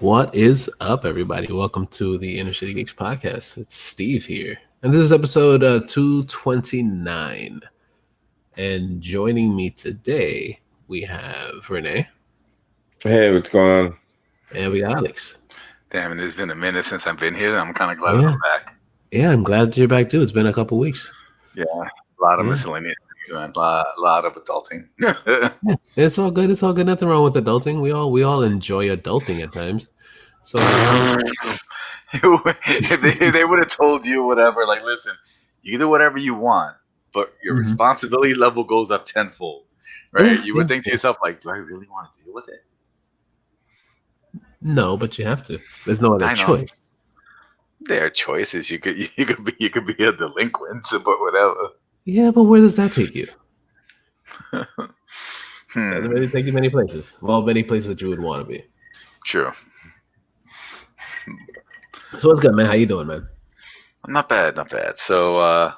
What is up, everybody? Welcome to the InnerCItyGeeks podcast. It's Steve here, and this is episode 229. And joining me today, we have Renee. Hey, what's going on? And we got Alex. Damn, and it's been a minute since I've been here. I'm kind of glad I'm back. Yeah, I'm glad you're back too. It's been a couple weeks. Yeah, a lot of miscellaneous things, man. A lot of adulting. Yeah, it's all good. It's all good. Nothing wrong with adulting. We all enjoy adulting at times. So if they would have told you whatever, like, listen, you can do whatever you want, but your responsibility level goes up tenfold, right? You would think to yourself, like, do I really want to deal with it? No, but you have to. There's no other choice. There are choices. You could be a delinquent, but whatever. Yeah, but where does that take you? Doesn't really take you many places. Well, many places that you would want to be. True. So what's good, man? How you doing, man? I'm not bad. So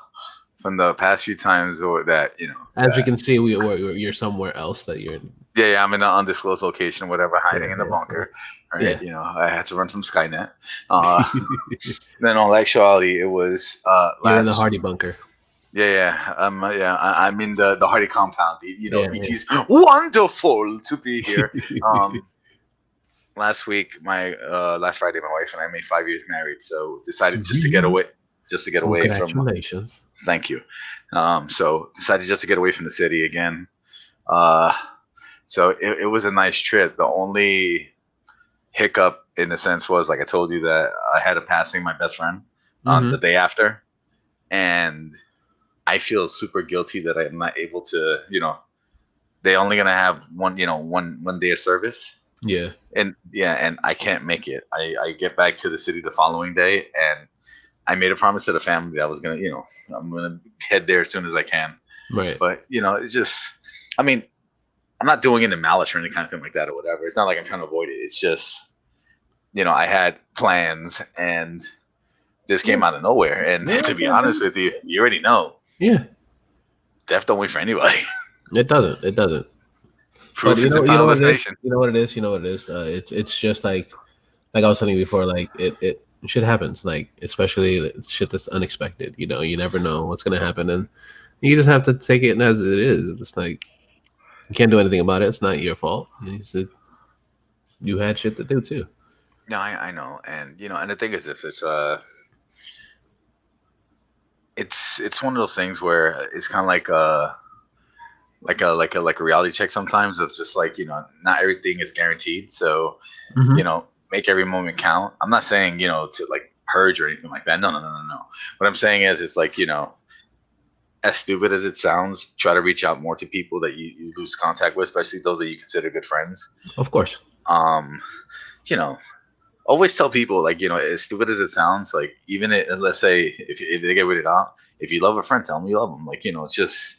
from the past few times, or that as you can see, you're somewhere else that you're in. Yeah, I'm in an undisclosed location, whatever, hiding in a bunker. Right? Yeah. I had to run from Skynet. Then, in actuality, it was you're in the Hardy bunker. Yeah. I'm in the Hardy compound. It is wonderful to be here. Last week, last Friday, my wife and I made 5 years married, so decided just to get away from. Congratulations! Thank you. So decided just to get away from the city again. So it was a nice trip. The only hiccup, in a sense, was, like I told you, that I had a passing my best friend on the day after, and I feel super guilty that I'm not able to. They're only gonna have one day of service. Yeah. And I can't make it. I get back to the city the following day, and I made a promise to the family that I was gonna, I'm gonna head there as soon as I can. Right. But it's just, I mean, I'm not doing it in malice or any kind of thing like that or whatever. It's not like I'm trying to avoid it. It's just, I had plans, and this came out of nowhere. And to be honest with you, you already know. Yeah. Death don't wait for anybody. It doesn't. Proof is the final destination. You know what it is. It's just like I was telling you before. Like it shit happens. Like especially shit that's unexpected. You never know what's gonna happen, and you just have to take it as it is. It's like you can't do anything about it. It's not your fault. You had shit to do too. No, I know, and and the thing is this: it's one of those things where it's kind of like a reality check sometimes, of just like, not everything is guaranteed. So, make every moment count. I'm not saying, to like purge or anything like that. No. What I'm saying is, it's like, as stupid as it sounds, try to reach out more to people that you lose contact with, especially those that you consider good friends. Of course. Always tell people, like, as stupid as it sounds, like, even let's say if they get weirded out, if you love a friend, tell them you love them. Like, it's just,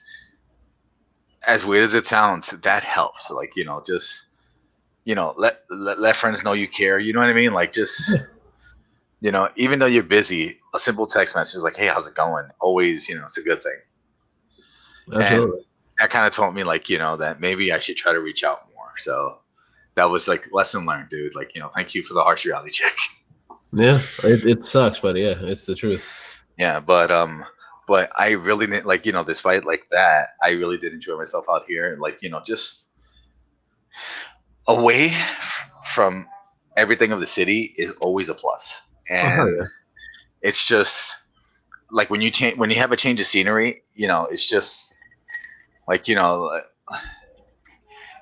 as weird as it sounds, that helps. Like, just, let friends know you care. You know what I mean? Like, just, even though you're busy, a simple text message is like, hey, how's it going? Always, it's a good thing. Absolutely. And that kind of told me, like, that maybe I should try to reach out more. So that was like lesson learned, dude. Like, thank you for the harsh reality check. Yeah, it sucks, but yeah, it's the truth. Yeah, but I really didn't, like, despite like that, I really did enjoy myself out here. Like, just away from everything of the city is always a plus. And it's just like when you have a change of scenery, it's just like,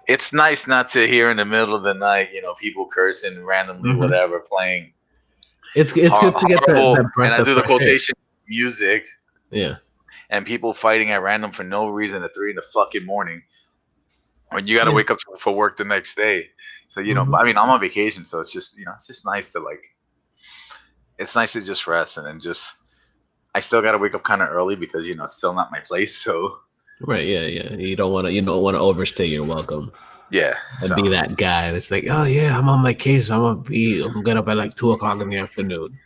it's nice not to hear in the middle of the night, people cursing randomly, whatever, playing. It's good to get that breath. And I do the quotation music. Yeah. And people fighting at random for no reason at 3 a.m. when you got to wake up for work the next day. So, I mean, I'm on vacation, so it's just, it's just nice to, like, it's nice to just rest, and then just, I still got to wake up kind of early because, it's still not my place. So. Right. Yeah. You don't want to overstay your welcome. Yeah. And be that guy that's like, oh yeah, I'm on my case. I'm get up at like 2:00 in the afternoon.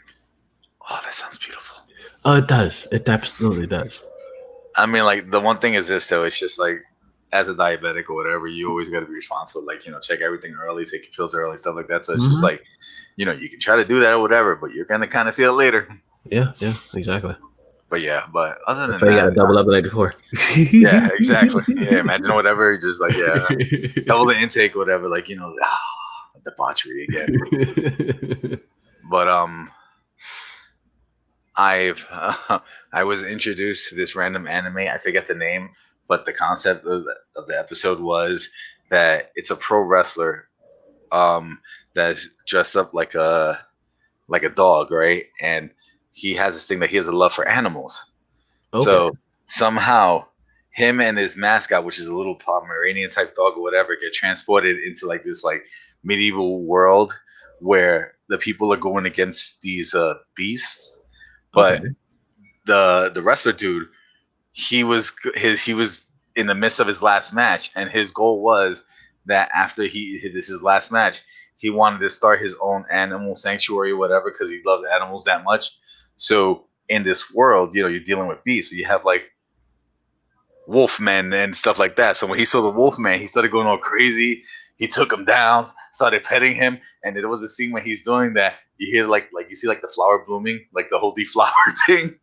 Oh, that sounds beautiful. Oh, it does. It absolutely does. I mean, like, the one thing is this, though. It's just like, as a diabetic or whatever, you always got to be responsible. Like, check everything early, take your pills early, stuff like that. So it's just like, you can try to do that or whatever, but you're gonna kind of feel it later. Yeah, exactly. But other than So you that, gotta double up the night before. yeah, exactly. Yeah, imagine whatever, just like double the intake, whatever. Like debauchery again. But I was introduced to this random anime. I forget the name, but the concept of the episode was that it's a pro wrestler that's dressed up like a dog, right? And he has this thing that he has a love for animals. Okay. So somehow him and his mascot, which is a little Pomeranian type dog or whatever, get transported into like this like medieval world where the people are going against these beasts. But the wrestler dude, he was in the midst of his last match, and his goal was that after his last match, he wanted to start his own animal sanctuary or whatever because he loves animals that much. So in this world, you're dealing with beasts. So you have like wolfmen and stuff like that. So when he saw the wolfman, he started going all crazy. He took him down, started petting him, and there was a scene when he's doing that. You hear like you see like the flower blooming, like the whole deflower thing.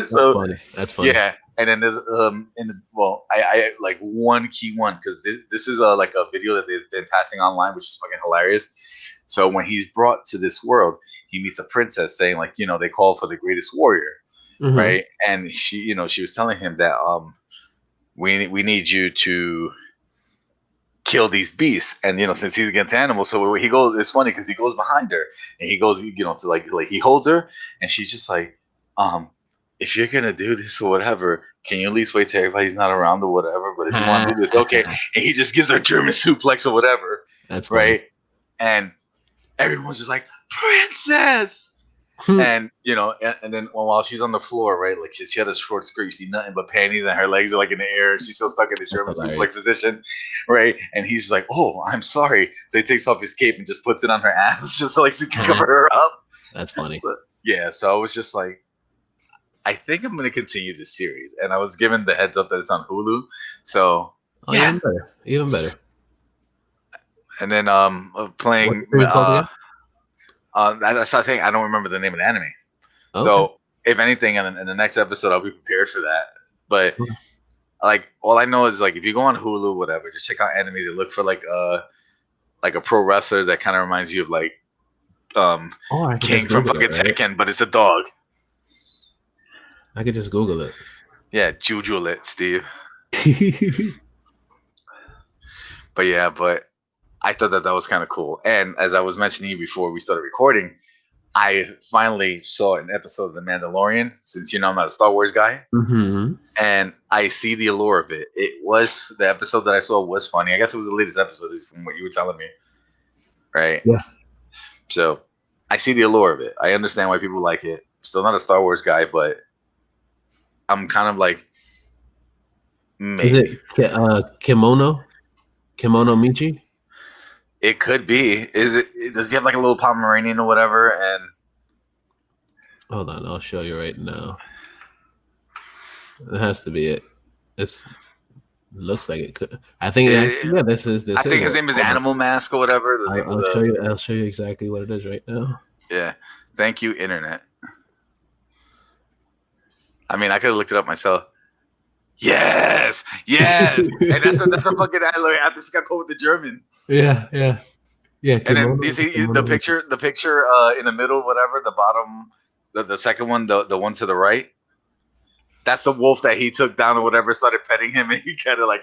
So that's funny. Yeah, and then there's I like one key one because this is like a video that they've been passing online, which is fucking hilarious. So when he's brought to this world, he meets a princess saying like they call for the greatest warrior, right? And she she was telling him that we need you to kill these beasts, and since he's against animals, so he goes. It's funny because he goes behind her and he goes, to like he holds her, and she's just like, if you're gonna do this or whatever, can you at least wait till everybody's not around or whatever? But if you want to do this, okay. And he just gives her a German suplex or whatever. That's funny. Right, and everyone's just like, princess. And and then while she's on the floor, right, like she had a short skirt, you see nothing but panties, and her legs are like in the air. She's still stuck in the German suplex position, right? And he's like, "Oh, I'm sorry." So he takes off his cape and just puts it on her ass, just so he can cover her up. That's funny. Yeah. So I was just like, I think I'm gonna continue this series, and I was given the heads up that it's on Hulu. So yeah, even better. And then playing. That's the thing. I don't remember the name of the anime. Okay. So if anything, in the next episode, I'll be prepared for that. But like, all I know is like, if you go on Hulu, whatever, just check out animes and look for like a pro wrestler that kind of reminds you of like King from fucking Tekken, but it's a dog. I could just Google it. Yeah, Google it, Steve. But I thought that was kind of cool. And as I was mentioning before we started recording, I finally saw an episode of The Mandalorian, since I'm not a Star Wars guy. And I see the allure of it. The episode that I saw was funny. I guess it was the latest episode, from what you were telling me. Right? Yeah. So I see the allure of it. I understand why people like it. Still not a Star Wars guy, but I'm kind of like, maybe. Is it Kimono Michi? It could be. Does he have like a little Pomeranian or whatever? And hold on, I'll show you right now. It has to be it. It looks like it could. I think. This is. I think his name is Animal Mask or whatever. I'll show you exactly what it is right now. Yeah. Thank you, internet. I mean, I could have looked it up myself. Yes. And that's a fucking after she got caught with the German. Yeah. And then you see the picture in the middle, whatever, the bottom, the second one, the one to the right. That's the wolf that he took down or whatever, started petting him, and he kind of like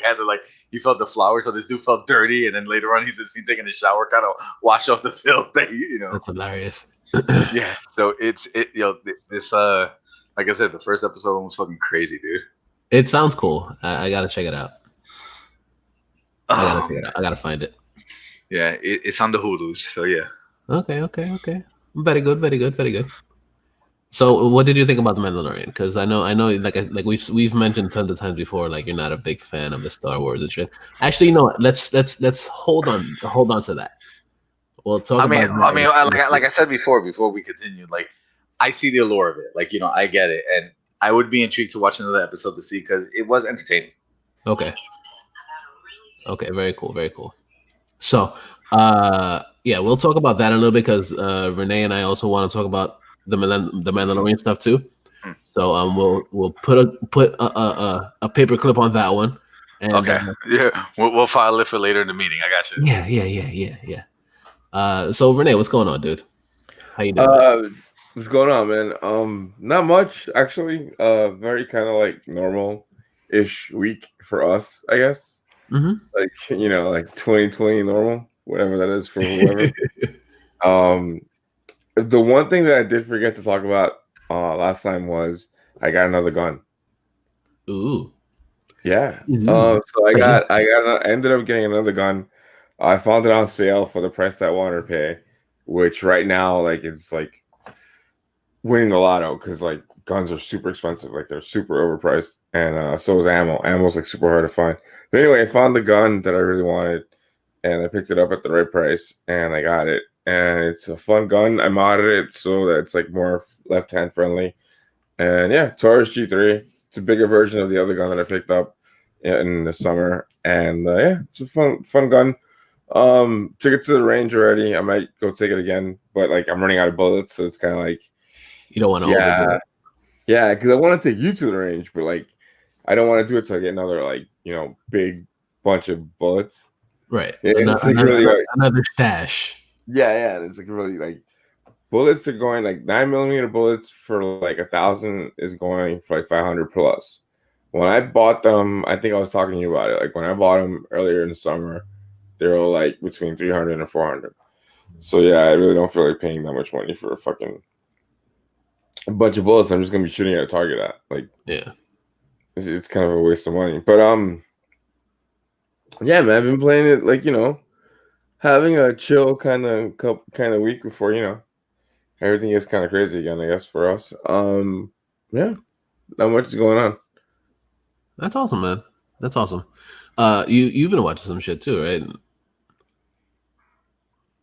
he felt the flowers, so this dude felt dirty, and then later on he's taking a shower, kind of wash off the filth that That's hilarious. Yeah, so this like I said, the first episode was fucking crazy, dude. It sounds cool. I gotta check it out. I gotta find it. Yeah, it's on the Hulu, so yeah. Okay. Very good. So, what did you think about The Mandalorian? Because I know, like we've mentioned tons of times before, like you're not a big fan of the Star Wars and shit. Actually, you know what? Let's hold on to that. We'll talk. Like I said before we continue, like I see the allure of it. Like I get it, and I would be intrigued to watch another episode to see because it was entertaining. Okay. Okay, very cool, very cool. So, yeah, we'll talk about that in a little bit because Renee and I also want to talk about the Mandalorian stuff too. Hmm. So, we'll put a paper clip on that one. And Okay. Yeah, we'll file it for later in the meeting. I got you. yeah. So Renee, what's going on, dude? How you doing? What's going on, man? Not much actually. Very kind of like normal-ish week for us, I guess. Mm-hmm. Like like 2020 normal, whatever that is for whoever. The one thing that I did forget to talk about last time was I got another gun. Ooh. Yeah. Ooh. So I ended up getting another gun. I found it on sale for the price that I wanted to pay, which right now, like, it's like winning the lotto because like guns are super expensive, like they're super overpriced, and so is ammo. Ammo's like super hard to find. But anyway, I found the gun that I really wanted, and I picked it up at the right price, and I got it. And it's a fun gun. I modded it so that it's like more left-hand friendly. And yeah, Taurus G3. It's a bigger version of the other gun that I picked up in the summer. And yeah, it's a fun gun. Took it to the range already. I might go take it again, but like I'm running out of bullets, so it's kind of like You don't want to overdo it. yeah, because I want to take you to the range, but like I don't want to do it till I get another like big bunch of bullets. Right. It's like really another stash. yeah. It's like really like bullets are going like 9mm bullets for like 1,000 is going for like 500 plus. When I bought them, I think I was talking to you about it. Like when I bought them earlier in the summer, they were like between 300 and 400. So yeah, I really don't feel like paying that much money for a bunch of bullets. I'm just gonna be shooting at a target at. Like, yeah, it's kind of a waste of money. But yeah, man, I've been playing it like having a chill kind of week before everything is kind of crazy again, I guess, for us. Yeah, not much is going on. That's awesome, man. That's awesome. You've been watching some shit too, right?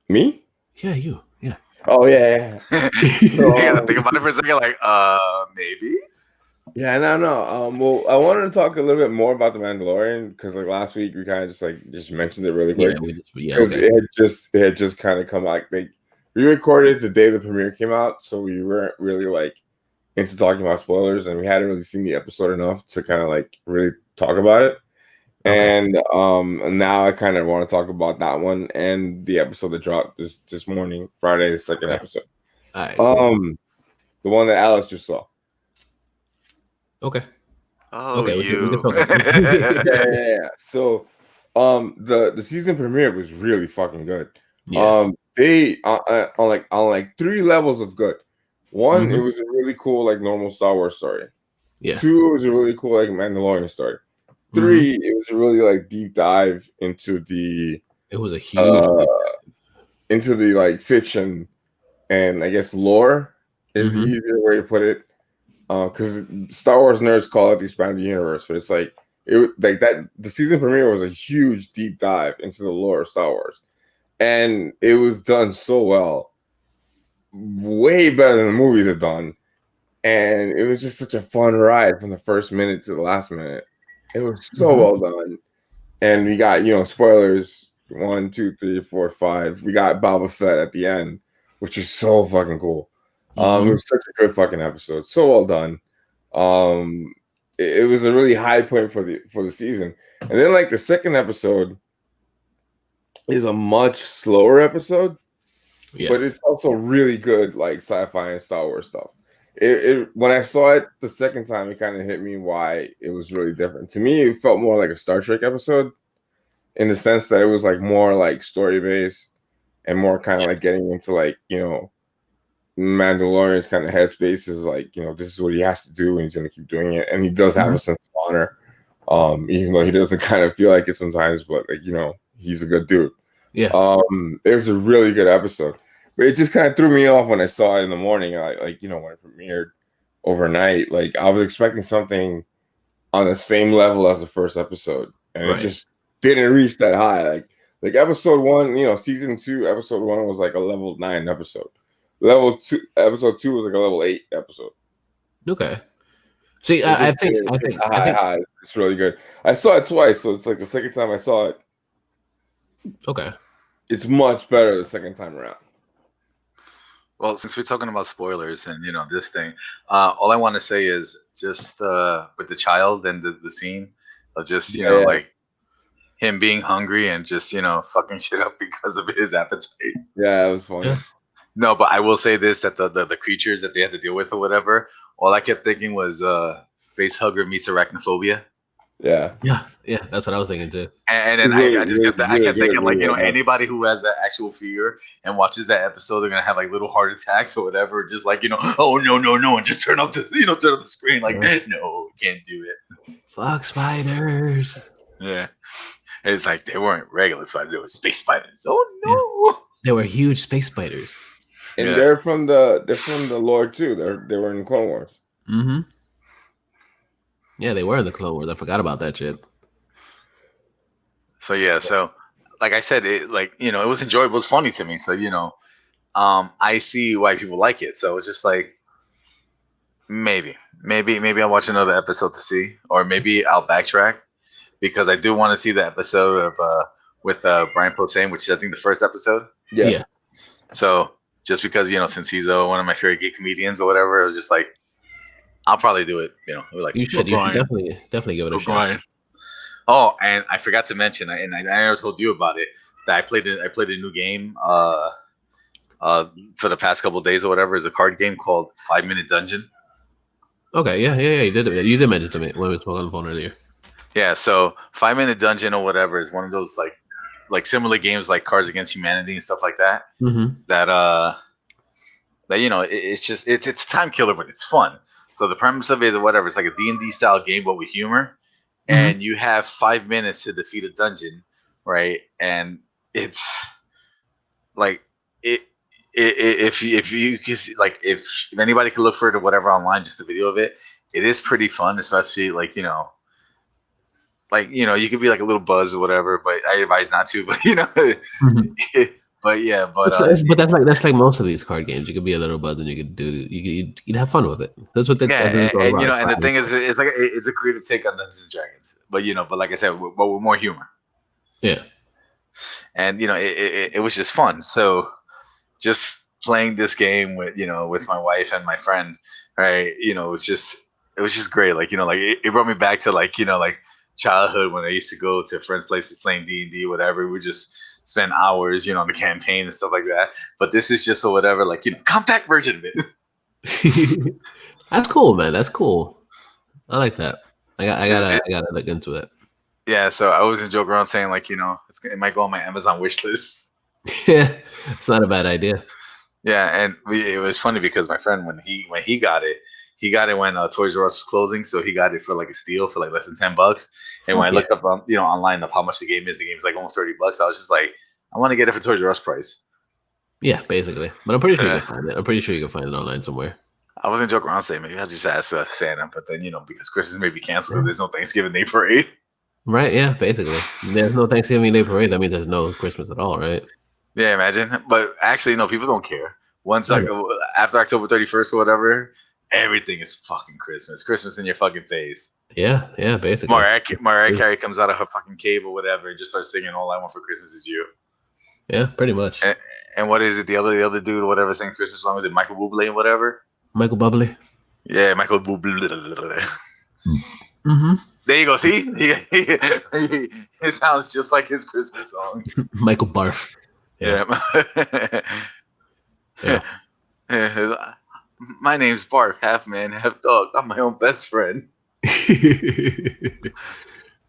Me? Yeah, you. Yeah. Oh yeah. You gotta think about it for a second. Like, maybe. Yeah, no. Well, I wanted to talk a little bit more about the Mandalorian because like last week we kind of just mentioned it really quick. Yeah, because okay. it had just kind of come out. Like we recorded the day the premiere came out, so we weren't really like into talking about spoilers, and we hadn't really seen the episode enough to kind of like really talk about it. Okay. And now I kind of want to talk about that one and the episode that dropped this morning, Friday, the second episode. All right, cool. The one that Alex just saw. Okay. Oh, okay, you. Yeah. So, the season premiere was really fucking good. Yeah. They on like 3 levels of good. One, it was a really cool like normal Star Wars story. Yeah. 2, it was a really cool like Mandalorian story. 3, it was a really like deep dive into the. It was a huge into the like fiction and I guess lore is the easier way to put it. Because Star Wars nerds call it the expanded universe, but it's like that. The season premiere was a huge deep dive into the lore of Star Wars, and it was done so well, way better than the movies have done. And it was just such a fun ride from the first minute to the last minute. It was so well done, and we got spoilers 1, 2, 3, 4, 5. We got Boba Fett at the end, which is so fucking cool. It was such a good fucking episode. So well done. It was a really high point for the season. And then like the second episode is a much slower episode, but it's also really good like sci-fi and Star Wars stuff. When I saw it the second time, it kind of hit me why it was really different. To me, it felt more like a Star Trek episode in the sense that it was like more like story based and more kind of like getting into like Mandalorian's kind of headspace is like, this is what he has to do and he's going to keep doing it. And he does have a sense of honor, even though he doesn't kind of feel like it sometimes, but like, he's a good dude. Yeah. It was a really good episode, but it just kind of threw me off when I saw it in the morning. When it premiered overnight, like I was expecting something on the same level as the first episode. And it just didn't reach that high. Like episode 1, season 2, episode 1 was like a level 9 episode. Level 2, episode 2 was like a level 8 episode. Okay. See, I think it's really good. I saw it twice, so it's like the second time I saw it. Okay. It's much better the second time around. Well, since we're talking about spoilers and this thing, all I want to say is just with the child and the scene of just Yeah. like him being hungry and just fucking shit up because of his appetite. Yeah, it was funny. Yeah. No, but I will say this, that the creatures that they had to deal with or whatever, all I kept thinking was face hugger meets arachnophobia. Yeah. Yeah, that's what I was thinking too. And then Really, I just really, kept I really kept thinking good, like really well done. anybody who has that actual fear and watches that episode, they're gonna have like little heart attacks or whatever, just like oh no, and just turn off the turn off the screen like no, can't do it. Fuck spiders. Yeah, it's like they weren't regular spiders; they were space spiders. Oh no, They were huge space spiders. And Yeah. they're from the lore too. They were in Clone Wars. Mm-hmm. Yeah, they were in the Clone Wars. I forgot about that shit. So yeah, so like I said, it it was enjoyable, it was funny to me. So I see why people like it. So it's just like maybe I'll watch another episode to see, or maybe I'll backtrack because I do want to see the episode of with Brian Posehn, which is I think the first episode. Yeah. So just because since he's one of my favorite gay comedians or whatever, it was just like I'll probably do it. Like You should definitely give it a shot. Brian. Oh, and I forgot to mention, I never told you about it. That I played a new game for the past couple of days or whatever. Is a card game called 5 Minute Dungeon. Okay, yeah. You did mention to me when we spoke on the phone earlier. Yeah, so 5 Minute Dungeon or whatever is one of those like similar games like Cards Against Humanity and stuff like that. Mm-hmm. That it's just it's a time killer, but it's fun. So the premise of it or whatever, it's like a D&D style game, but with humor. And you have 5 minutes to defeat a dungeon, right? And it's like if you can see, like if anybody could look for it or whatever online, just a video of it, it is pretty fun, especially like you could be like a little buzz or whatever, but I advise not to. But but yeah, but that's like most of these card games. You could be a little buzz and you'd have fun with it. That's what and the thing is, it's a creative take on Dungeons and Dragons, but like I said, with more humor. Yeah, and it was just fun. So just playing this game with my wife and my friend, right? It was just great. Like it brought me back to like childhood when I used to go to friends' places playing D&D, whatever. We just spend hours, on the campaign and stuff like that. But this is just a whatever, like compact version of it. That's cool, man. That's cool. I like that. I gotta look into it. Yeah, so I was joking around saying like it might go on my Amazon wish list. Yeah, it's not a bad idea. Yeah, and it was funny because my friend when he got it when Toys R Us was closing, so he got it for like a steal for like less than $10. And when I looked up online of how much the game is like almost $30. I was just like, I want to get it for Toys R Us price. Yeah, basically. But I'm pretty sure you can find it. I'm pretty sure you can find it online somewhere. I wasn't joking around saying maybe I'll just ask Santa, but then because Christmas may be canceled, there's no Thanksgiving Day parade. Right? Yeah, basically. There's no Thanksgiving Day parade. That means there's no Christmas at all, right? Yeah, imagine. But actually, no, people don't care. Once after October 31st or whatever, everything is fucking Christmas. Christmas in your fucking face. Yeah, basically. Mariah Carey comes out of her fucking cave or whatever and just starts singing "All I Want for Christmas Is You." Yeah, pretty much. And what is it? The other dude or whatever singing Christmas song, was it Michael Bublé and whatever? Michael Bublé. Yeah, Michael Bublé. Mm-hmm. There you go. See, it sounds just like his Christmas song. Michael Barf. Yeah. Yeah. My name's Barf, half man, half dog. I'm my own best friend.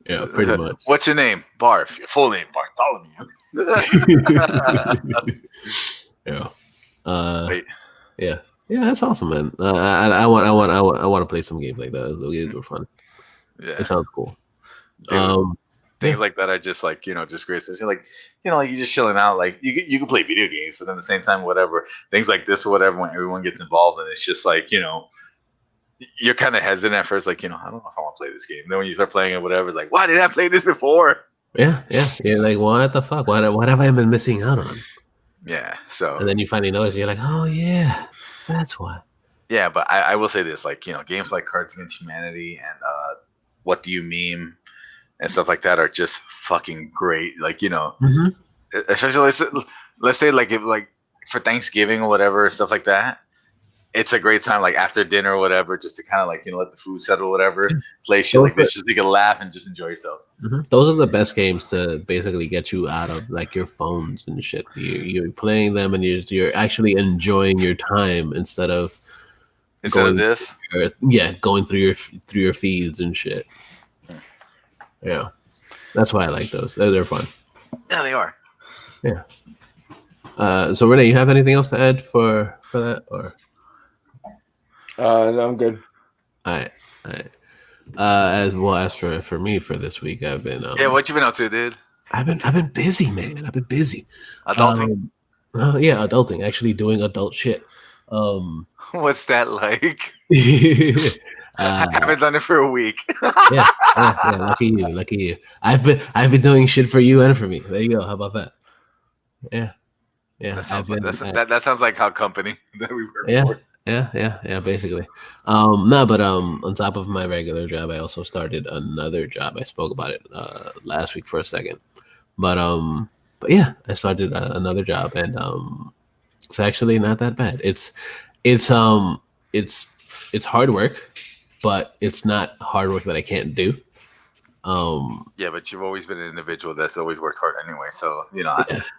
Yeah, pretty much. What's your name? Barf. Your full name, Bartholomew. Yeah. Wait. Yeah. Yeah, that's awesome, man. I want to play some games like that. Those were fun. Yeah. It sounds cool. Dude, things like that are just like just great. Especially like like you're just chilling out. Like you can play video games, but at the same time, whatever things like this or whatever, when everyone gets involved, and it's just like you're kind of hesitant at first, like I don't know if I want to play this game. Then when you start playing it, whatever, it's like, why did I play this before? Yeah. You're like, what the fuck? What have I been missing out on? Yeah. So. And then you finally notice, you're like, oh yeah, that's why. Yeah, but I will say this, like games like Cards Against Humanity and What Do You Meme and stuff like that are just fucking great. Like especially let's say like if like for Thanksgiving or whatever stuff like that. It's a great time, like after dinner or whatever, just to kind of like let the food settle, or whatever. Play shit like this, just to get a laugh and just enjoy yourself. Those are the best games to basically get you out of like your phones and shit. You're playing them and you're actually enjoying your time instead of this. Going through your feeds and shit. Yeah, that's why I like those. They're fun. Yeah, they are. Yeah. So Renee, you have anything else to add for that or? No, I'm good. All right. As well as for me for this week, I've been what you been up to, dude? I've been busy, man. I've been busy. Adulting. Adulting. Actually doing adult shit. What's that like? I haven't done it for a week. yeah. Lucky you. I've been doing shit for you and for me. There you go. How about that? Yeah. That sounds like our company that we work for. Yeah, basically. But on top of my regular job, I also started another job. I spoke about it last week for a second. But yeah, I started another job, and it's actually not that bad. It's hard work, but it's not hard work that I can't do. Yeah, but you've always been an individual that's always worked hard anyway. So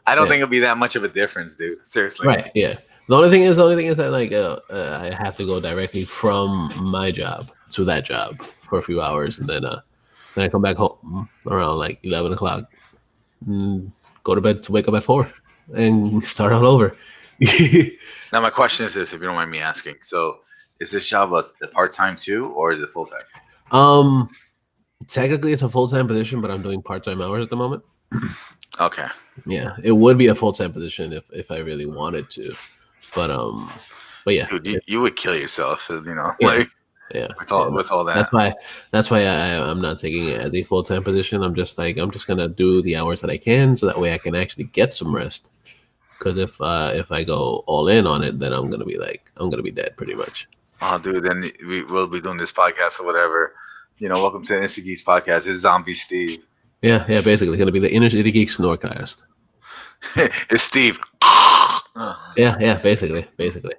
I don't think it'll be that much of a difference, dude. Seriously. Right. Yeah. The only thing is that like I have to go directly from my job to that job for a few hours, and then I come back home around like 11 o'clock, go to bed to wake up at 4, and start all over. Now my question is this, if you don't mind me asking: so is this job a part-time too, or is it full-time? Technically it's a full-time position, but I'm doing part-time hours at the moment. Okay. Yeah, it would be a full-time position if I really wanted to. But yeah, dude, you would kill yourself, with all that. That's why I'm not taking it as a full-time position. I'm just gonna do the hours that I can, so that way I can actually get some rest. Because if I go all in on it, then I'm gonna be dead pretty much. Oh, dude, then we will be doing this podcast or whatever. Welcome to the InnerCItyGeeks podcast. It's Zombie Steve. Yeah, basically it's gonna be the InnerCItyGeeks Snorecast. It's Steve. Yeah, basically. But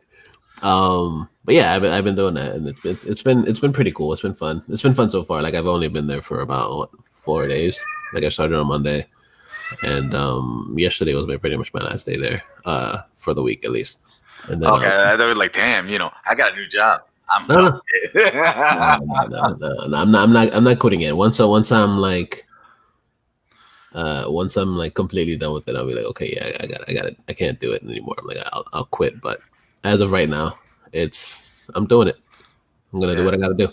yeah, I've been doing that, and it's been pretty cool. It's been fun. It's been fun so far. Like I've only been there for about 4 days. Like I started on Monday, and yesterday was pretty much my last day there for the week at least. And then, okay, I was like, damn, I got a new job. No. I'm not quitting it. Once I'm like completely done with it, I'll be like, okay, yeah, I got it. I can't do it anymore. I'm like, I'll quit. But as of right now, I'm doing it. I'm gonna do what I gotta do.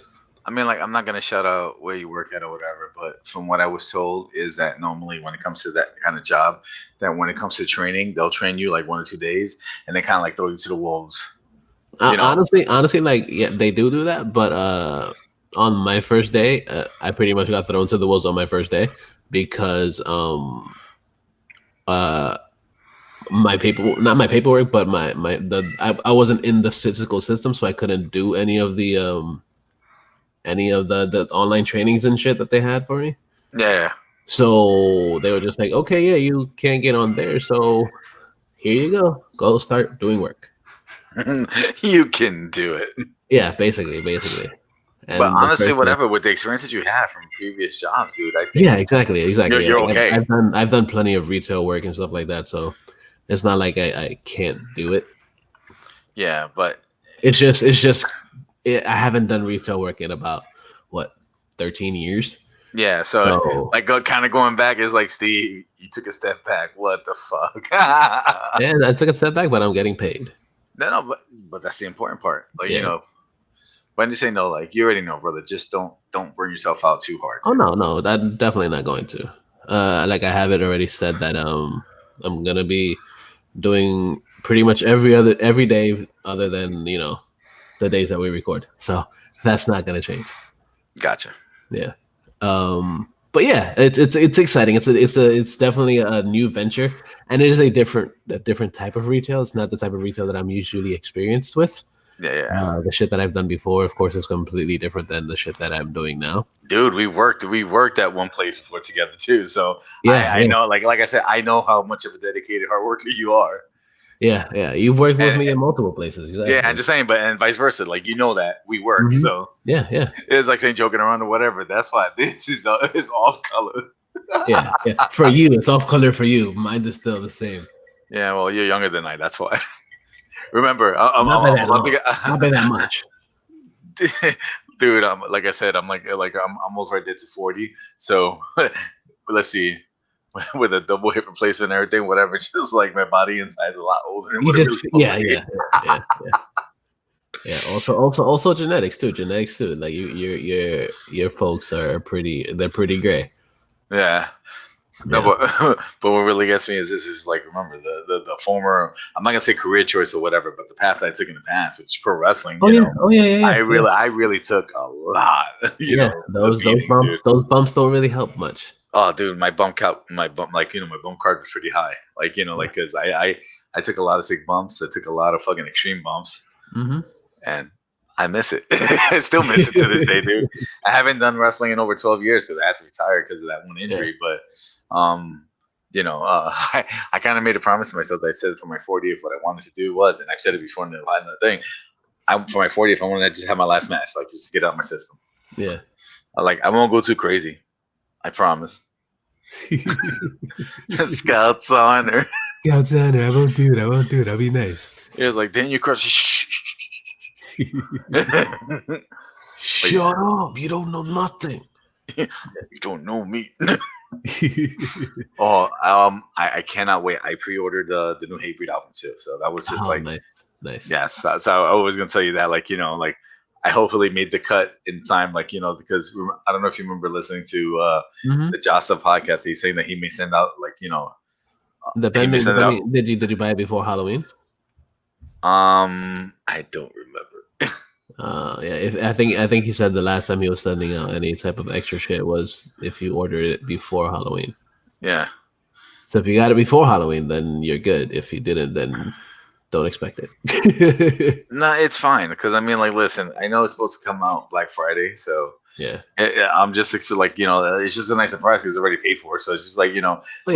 I mean, like, I'm not gonna shout out where you work at or whatever, but from what I was told is that normally when it comes to that kind of job, that when it comes to training, they'll train you like 1 or 2 days, and they kind of like throw you to the wolves. Honestly, like, yeah, they do that. But on my first day, I pretty much got thrown to the wolves on my first day because my paperwork, but I wasn't in the physical system, so I couldn't do any of the online trainings and shit that they had for me. Yeah. So they were just like, okay, yeah, you can't get on there, so here you go start doing work. You can do it. Yeah, basically. And but honestly, whatever, with the experience that you have from previous jobs, dude, I think yeah, exactly. You're okay. I've done plenty of retail work and stuff like that, so it's not like I can't do it. Yeah, but it's just I haven't done retail work in about 13 years. Yeah, so like kind of going back is like, Steve, you took a step back. What the fuck? Yeah, I took a step back, but I'm getting paid. No, but that's the important part. Like, when you say no, like, you already know, brother. Just don't burn yourself out too hard. Oh no, I'm definitely not going to. Like I have it already said that I'm gonna be doing pretty much every day other than the days that we record. So that's not gonna change. Gotcha. Yeah. But yeah, it's exciting. It's definitely a new venture, and it is a different type of retail. It's not the type of retail that I'm usually experienced with. Yeah. The shit that I've done before, of course, is completely different than the shit that I'm doing now. Dude, we worked at one place before together too. So Yeah, I know, like I said, I know how much of a dedicated hard worker you are. Yeah. You've worked with And, me in multiple places. Exactly. yeah, I'm just saying, and vice versa. Like that we work. Mhm. So Yeah. it's like saying joking around or whatever. That's why this is off color. Yeah. For you, it's off color for you. Mine is still the same. Yeah, well, you're younger than I. That's why. Remember, Not by that about long. Not by that much. Dude, like I said, I'm I'm almost right there to 40. So let's see, with a double hip replacement and everything, whatever. Just like my body inside is a lot older than You what it just really looks like. Yeah. Also genetics too. Like your folks are they're pretty gray. Yeah. No, Yeah. but what really gets me is this is like, remember the former, I'm not gonna say career choice or whatever, but the path I took in the past, which is pro wrestling. Oh yeah. I really took a lot. Those bumps don't really help much. Oh, dude, my bump card was pretty high. Like, because I took a lot of sick bumps. I took a lot of fucking extreme bumps, and I miss it. I still miss it to this day, dude. I haven't done wrestling in over 12 years because I had to retire because of that one injury. But, I kind of made a promise to myself that I said for my 40th, what I wanted to do was, and I've said it before in the thing, for my 40th, I wanted to just have my last match, like just get out of my system. Yeah. I won't go too crazy. I promise. Scout's honor. Scout's honor. I won't do it. I'll be nice. He was like, then you crush. Shut up! You don't know nothing. You don't know me. I cannot wait. I pre-ordered the new Hatebreed album too, so that was just nice. Yes, so I was gonna tell you that, I hopefully made the cut in time, because I don't know if you remember listening to the Jasta podcast. He's saying that he may send out Depending. Did you buy it before Halloween? I don't remember. I think he said the last time he was sending out any type of extra shit was if you ordered it before Halloween. Yeah. So if you got it before Halloween, then you're good. If you didn't, then don't expect it. No, it's fine because listen, I know it's supposed to come out Black Friday, so yeah, I'm just it's just a nice surprise because it's already paid for. So it's just when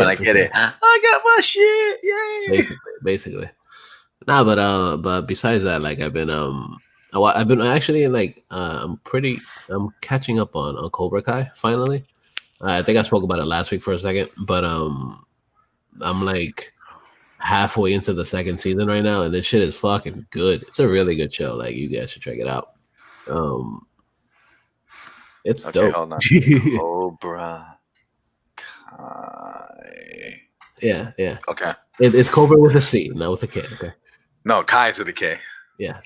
I get it, I got my shit, yay! Basically. Nah, but besides that, I've been actually I'm catching up on Cobra Kai finally. I think I spoke about it last week for a second, but I'm halfway into the second season right now, and this shit is fucking good. It's a really good show. You guys should check it out. It's dope. Hold on. Cobra Kai. Yeah. Okay. It's Cobra with a C, not with a K. Okay. No, Kai's with a K. Yeah.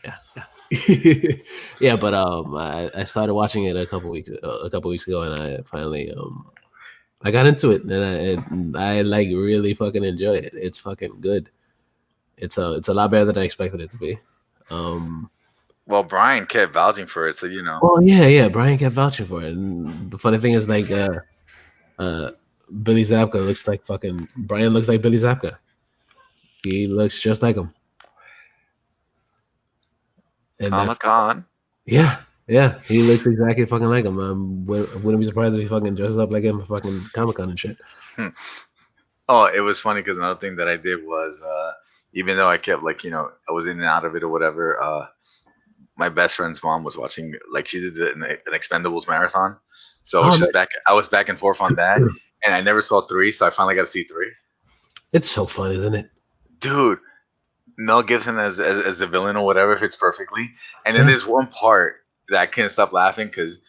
Yeah, but I started watching it a couple weeks ago, and I finally I got into it, and I really fucking enjoy it. It's fucking good. It's a lot better than I expected it to be. Well, Brian kept vouching for it, so Oh yeah, Brian kept vouching for it. And the funny thing is, Billy Zabka looks like fucking Brian looks like Billy Zabka. He looks just like him. Comic-Con. Yeah, he looks exactly fucking like him. I wouldn't be surprised if he fucking dresses up like him for fucking Comic-Con and shit. Oh, it was funny because another thing that I did was, even though I kept I was in and out of it or whatever, my best friend's mom was watching, she did an Expendables marathon, so I was back and forth on that, and I never saw 3, so I finally got to see 3. It's so fun, isn't it, dude? Mel Gibson as the villain or whatever fits perfectly, and then there's one part that I couldn't stop laughing because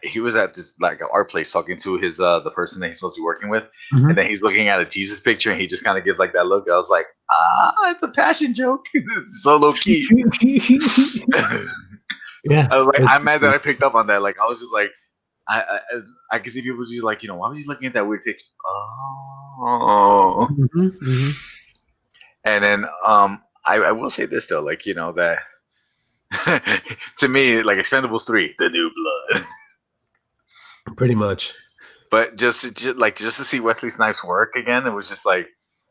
he was at this art place talking to his the person that he's supposed to be working with, and then he's looking at a Jesus picture and he just kind of gives that look. I was like, it's a passion joke. So low key. Yeah, I was I'm mad that I picked up on that. I was just I could see people just why was he looking at that weird picture? Oh. And then I will say this though, that to me, Expendables 3, the new blood. Pretty much. But just to see Wesley Snipes work again, it was just I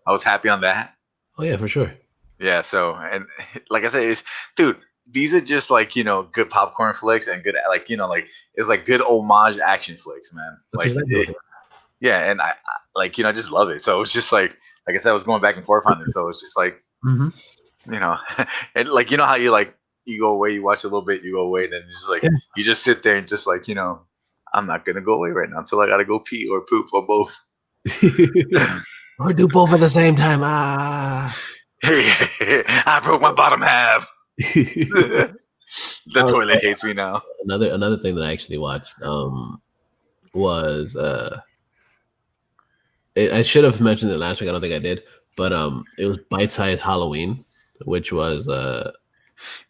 was happy on that. Oh yeah, for sure. Yeah, so and I said, dude, these are just like, good popcorn flicks and good, like, like it's like good homage action flicks, man. That's Like, exactly what yeah, and I like, I just love it. So it's just like I said, I was going back and forth on it. So it's just like, mm-hmm. And like, how you like, you go away, you watch a little bit, you go away, and then it's just like, you just sit there and just like, I'm not gonna go away right now until I gotta go pee or poop or both. Or do both at the same time. I broke my bottom half. The toilet hates me now. Another thing that I actually watched was I should have mentioned it last week. I don't think I did, but it was Bite Size Halloween, which was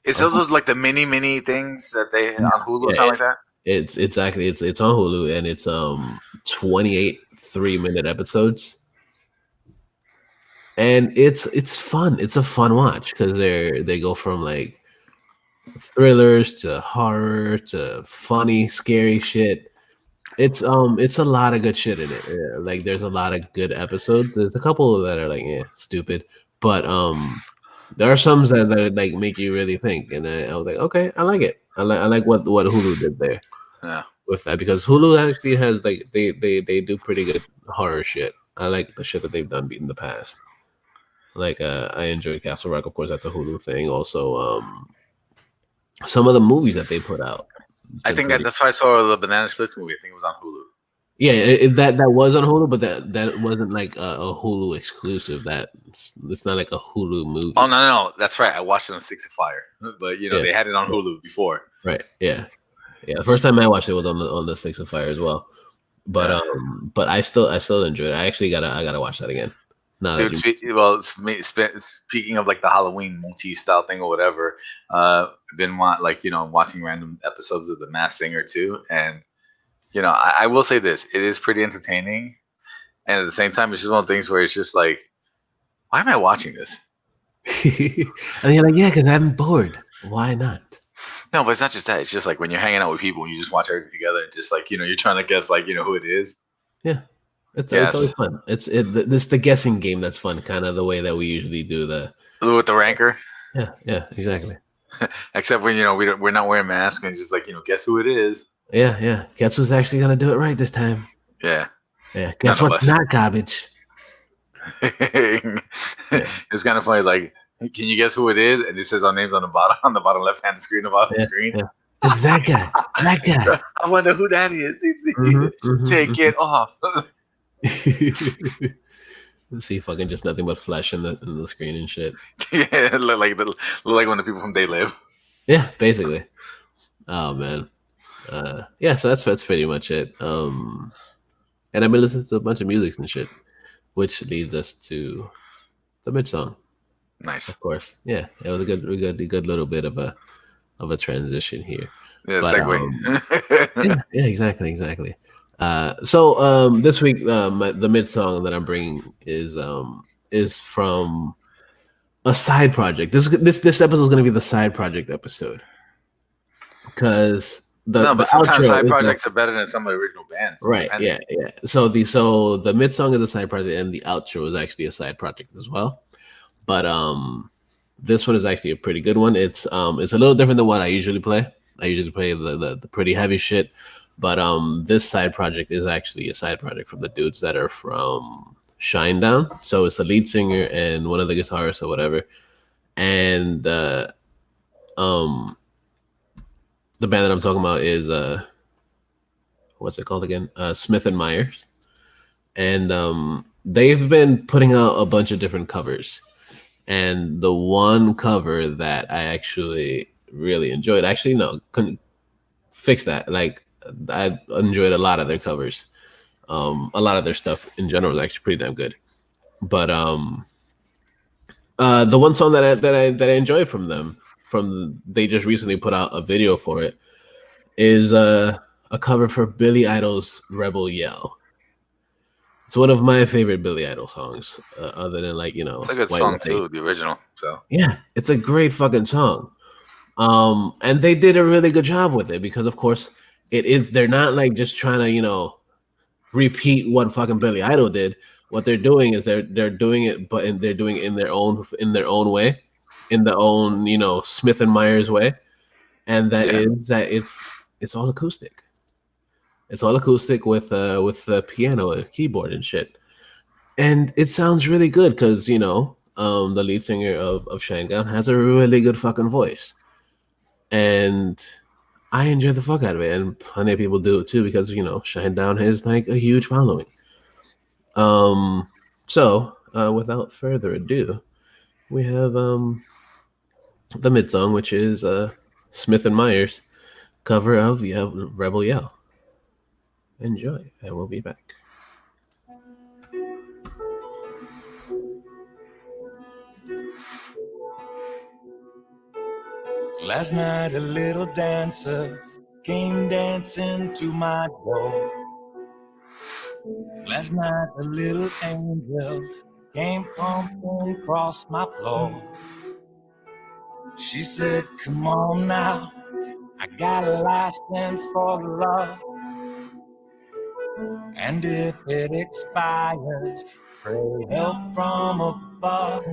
Is those like the mini things that they on Hulu or something like that? It's exactly it's on Hulu, and it's 28 3-minute episodes, and it's fun. It's a fun watch because they go from like thrillers to horror to funny, scary shit. It's a lot of good shit in it. Yeah, like there's a lot of good episodes. There's a couple that are like stupid, but there are some that like make you really think. And I was like, okay, I like it. I like what Hulu did there. Yeah. With that, because Hulu actually has like they do pretty good horror shit. I like the shit that they've done in the past. Like I enjoyed Castle Rock, of course, that's a Hulu thing. Also, some of the movies that they put out. I think that's why I saw the Banana Splits movie. I think it was on Hulu. Yeah, that was on Hulu, but that wasn't like a Hulu exclusive. It's not like a Hulu movie. Oh no, that's right. I watched it on Six of Fire, but they had it on Hulu before. Right. Yeah. Yeah. The first time I watched it was on the Six of Fire as well. But but I still enjoyed it. I actually I gotta watch that again. Dude, speaking of like the Halloween motif style thing or whatever, been watching random episodes of The Masked Singer too, and I will say this: it is pretty entertaining, and at the same time, it's just one of the things where it's just like, why am I watching this? And you're like, yeah, because I'm bored. Why not? No, but it's not just that. It's just like when you're hanging out with people and you just watch everything together, and just like you're trying to guess like who it is. Yeah. It's always fun. It's the guessing game that's fun, kind of the way that we usually do with the ranker. Yeah, exactly. Except when we're not wearing masks and just like guess who it is. Yeah. Guess who's actually gonna do it right this time? Yeah. Guess what's not garbage? It's kind of funny. Like, can you guess who it is? And it says our names on the bottom left hand screen of the screen. Yeah. It's that guy. That guy. I wonder who that is. Take it off. See fucking just nothing but flesh in the screen and shit. Yeah, look like one of the people from They Live. Yeah, basically. Oh man. Yeah, so that's pretty much it. And I've been listening to a bunch of music and shit, which leads us to the mid song. Nice. Of course. Yeah, it was a good little bit of a transition here. Yeah, segue. Yeah, exactly. So this week, the mid song that I'm bringing is from a side project. This episode is going to be the side project episode because but sometimes side projects are better than some of the original bands. Right? Yeah. So the mid song is a side project, and the outro is actually a side project as well. But this one is actually a pretty good one. It's a little different than what I usually play. I usually play the pretty heavy shit. But this side project is actually a side project from the dudes that are from Shinedown. So it's the lead singer and one of the guitarists or whatever. And the band that I'm talking about is what's it called again? Smith and Myers. And they've been putting out a bunch of different covers. And the one cover that I actually really enjoyed, actually no, couldn't fix that. Like I enjoyed a lot of their covers. A lot of their stuff in general is actually pretty damn good. But the one song that I enjoyed from them, they just recently put out a video for it, is a cover for Billy Idol's Rebel Yell. It's one of my favorite Billy Idol songs, other than It's a good song too, the original. So yeah, it's a great fucking song. And they did a really good job with it because, of course, they're not like just trying to repeat what fucking Billy Idol did. What they're doing is they're doing it, but they're doing it in their own way. in the own, you know, Smith and Myers way, and that Yeah. is that it's all acoustic. It's all acoustic with the piano and keyboard and shit, and it sounds really good because you know the lead singer of Shangan has a really good fucking voice, and I enjoy the fuck out of it, and plenty of people do it too because you know Shinedown has like a huge following. So without further ado, we have the mid song, which is Smith and Myers cover of Rebel Yell. Enjoy, and we'll be back. Last night a little dancer came dancing to my door. Last night a little angel came pumping across my floor. She said, come on now, I got a license for love. And if it expires, pray help from above.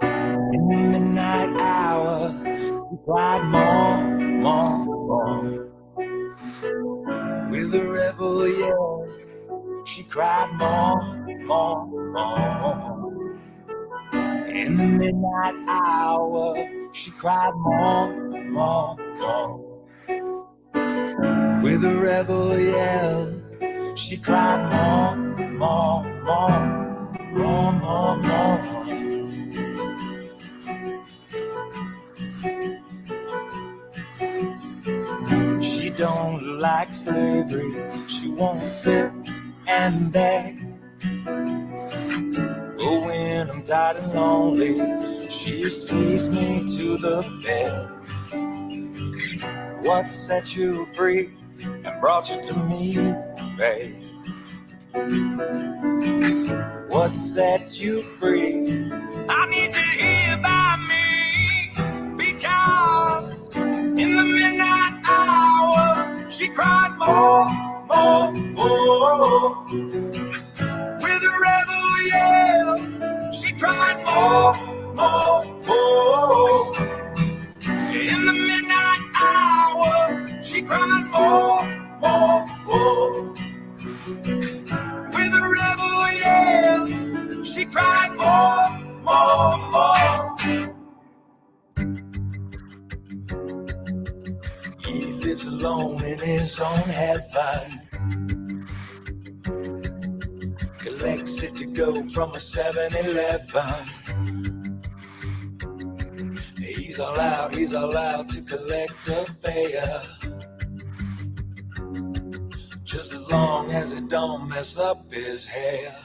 In the midnight hour, she cried more. With a rebel yell, she cried more. In the midnight hour, she cried more. With a rebel yell, she cried more. She don't like slavery, she won't sit and beg. But when I'm tired and lonely, she sees me to the bed. What set you free and brought you to me, babe? What set you free? I need you here by me, because in the midnight hour, she cried more. With a rebel yell, she cried more. In the midnight hour, she cried more. With a rebel yell, she cried more. He lives alone in his own heaven. Collects it to go from a 7-Eleven. He's all out to collect a fare. Just as long as it don't mess up his hair.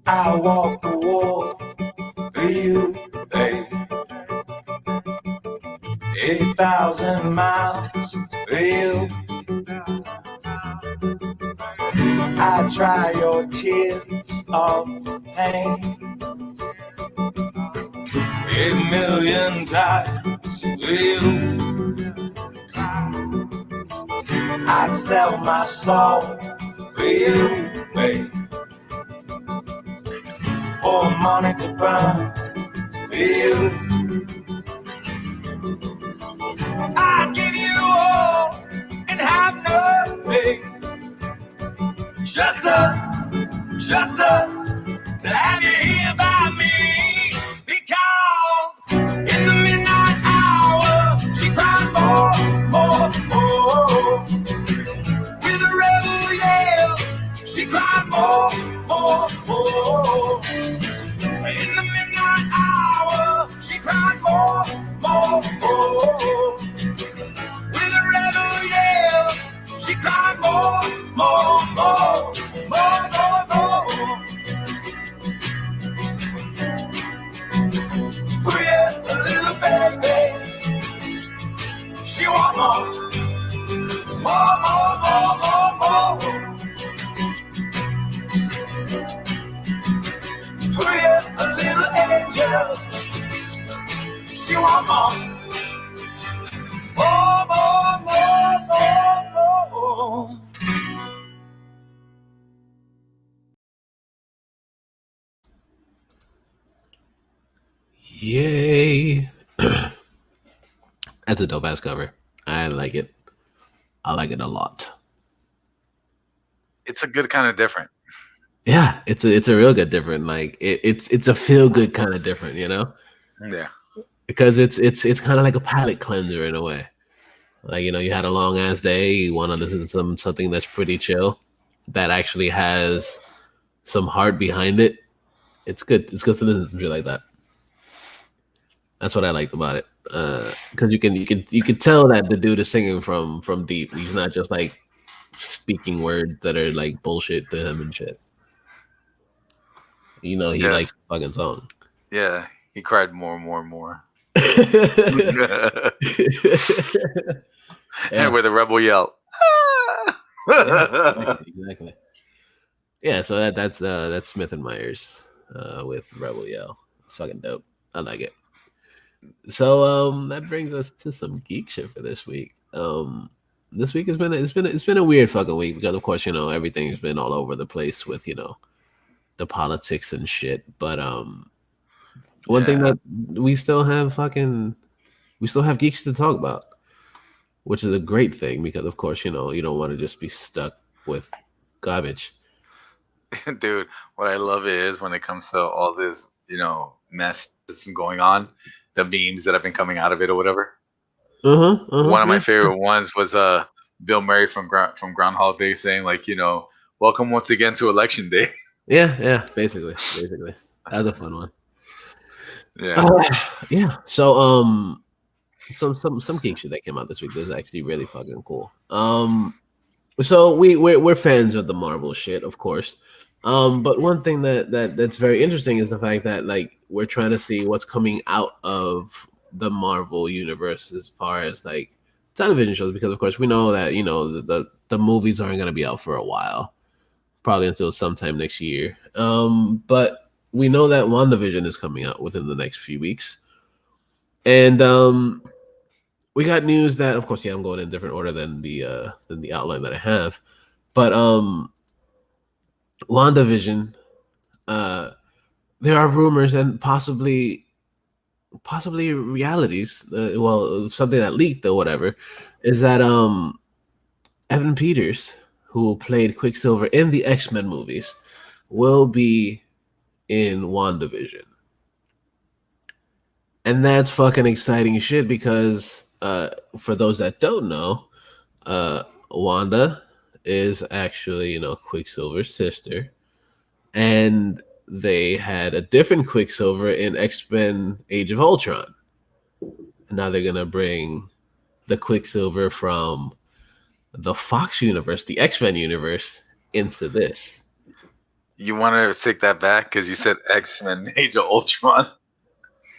I walk the wall for you, babe. 8,000 miles for you. I dry your tears of pain 8,000,000 times for you. I'd sell my soul for you, babe. Or money to burn for you. I'd give you all and have nothing. Just to have you here by me. Because in the midnight hour, she cried more. With a rebel yell, she cried more. In the midnight hour, she cried more. With a rebel yell, she cried more. Oh yeah, a little baby, she want more. Oh yeah, a little angel, she want more. More. Yay! That's a dope ass cover. I like it. I like it a lot. It's a good kind of different. Yeah, it's a real good different. Like it's a feel good kind of different, you know? Yeah. Because it's kind of like a palate cleanser in a way. Like, you know, you had a long ass day, you want to listen to something that's pretty chill, that actually has some heart behind it. It's good. It's good to listen to some shit like that. That's what I liked about it. Because you can tell that the dude is singing from deep. He's not just like speaking words that are like bullshit to him and shit. You know, he Yes. likes the fucking song. Yeah. He cried more and more and more. Yeah. And with a rebel yell. Yeah, exactly. Yeah, so that's Smith and Myers with Rebel Yell. It's fucking dope. I like it. So that brings us to some geek shit for this week. This week has been a weird fucking week because of course, you know, everything's been all over the place with, you know, the politics and shit. But one thing that we still have geeks to talk about, which is a great thing because of course, you know, you don't want to just be stuck with garbage. Dude, what I love is when it comes to all this, you know, mess that's been going on, the memes that have been coming out of it or whatever. One of my favorite ones was Bill Murray from Groundhog Day saying like, you know, welcome once again to Election Day. Yeah, basically. That was a fun one. Yeah. Yeah. So some geek shit that came out this week that was actually really fucking cool. So we're fans of the Marvel shit, of course. But one thing that's very interesting is the fact that like we're trying to see what's coming out of the Marvel universe as far as like television shows, because of course we know that, you know, the movies aren't going to be out for a while, probably until sometime next year. But we know that WandaVision is coming out within the next few weeks, and we got news that, of course, yeah, I'm going in a different order than the outline that I have, but WandaVision, there are rumors and possibly realities. Well, something that leaked or whatever is that Evan Peters, who played Quicksilver in the X-Men movies, will be in WandaVision. And that's fucking exciting shit because for those that don't know, Wanda is actually, you know, Quicksilver's sister. And they had a different Quicksilver in X-Men Age of Ultron. And now they're going to bring the Quicksilver from the Fox universe, the X-Men universe, into this. You want to take that back because you said X-Men Age of Ultron.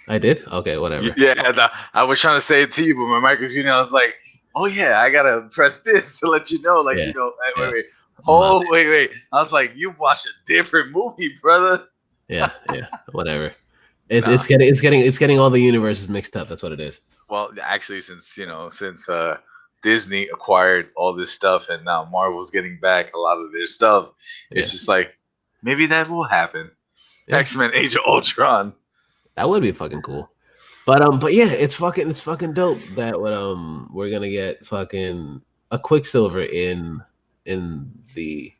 I did? Okay, whatever. Yeah, I was trying to say it to you, but my microphone, I was like, oh yeah, I gotta press this to let you know. Like, you know, wait. Oh, wait. I was like, you watched a different movie, brother. Yeah, whatever. It's getting all the universes mixed up. That's what it is. Well, actually, since Disney acquired all this stuff and now Marvel's getting back a lot of their stuff, it's just like maybe that will happen. Yeah. X-Men Age of Ultron. That would be fucking cool. But yeah, it's fucking dope that we're gonna get fucking a Quicksilver in the,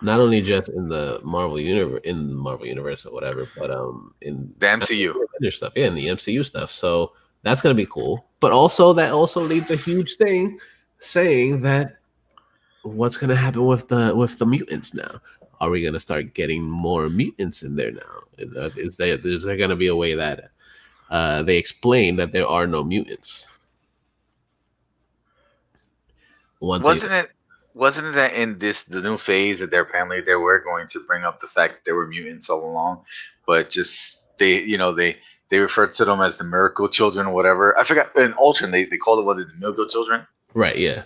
not only just in the Marvel universe or whatever, but in the MCU stuff, in the MCU stuff. So that's gonna be cool. But also that also leads a huge thing saying that what's gonna happen with the mutants now? Are we gonna start getting more mutants in there now? Is there gonna be a way that they explain that there are no mutants? Wasn't it that in the new phase that they were going to bring up the fact that there were mutants all along, but just they referred to them as the Miracle Children or whatever. I forgot. In Ultron, they called it the Miracle Children. Right. Yeah.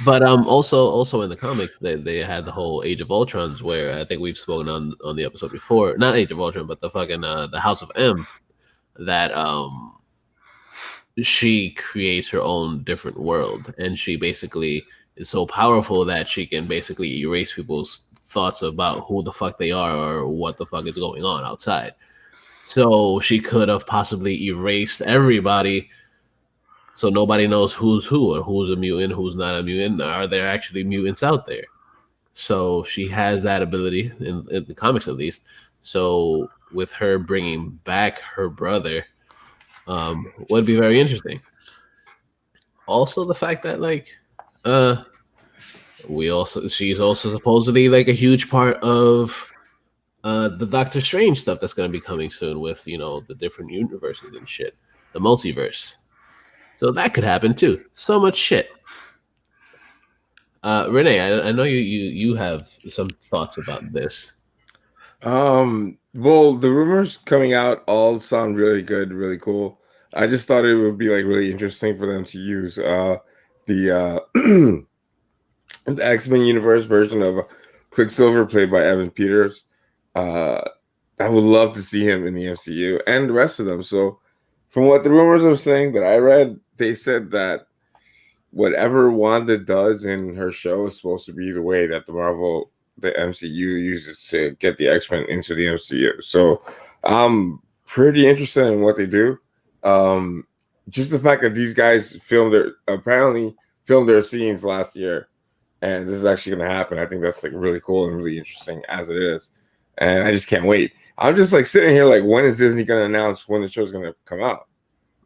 But also in the comics, they had the whole Age of Ultrons, where I think we've spoken on the episode before. Not Age of Ultron, but the fucking the House of M. That she creates her own different world, and she basically is so powerful that she can basically erase people's thoughts about who the fuck they are or what the fuck is going on outside. So she could have possibly erased everybody, so nobody knows who's who or who's a mutant, who's not a mutant. Are there actually mutants out there? So she has that ability in the comics, at least. So with her bringing back her brother, would be very interesting. Also, the fact that uh, she's also supposedly like a huge part of the Doctor Strange stuff that's going to be coming soon with the different universes and shit, the multiverse. So that could happen too. So much shit. Renee, I know you have some thoughts about this. Well, the rumors coming out all sound really good, really cool. I just thought it would be like really interesting for them to use the the X-Men universe version of Quicksilver played by Evan Peters. Uh I would love to see him in the MCU and the rest of them. So from what the rumors are saying that I read, they said that whatever Wanda does in her show is supposed to be the way that the MCU uses to get the X-Men into the MCU. So I'm pretty interested in what they do. Just the fact that these guys apparently filmed their scenes last year, and this is actually going to happen. I think that's like really cool and really interesting as it is, and I just can't wait. I'm just like sitting here like, when is Disney going to announce when the show's going to come out?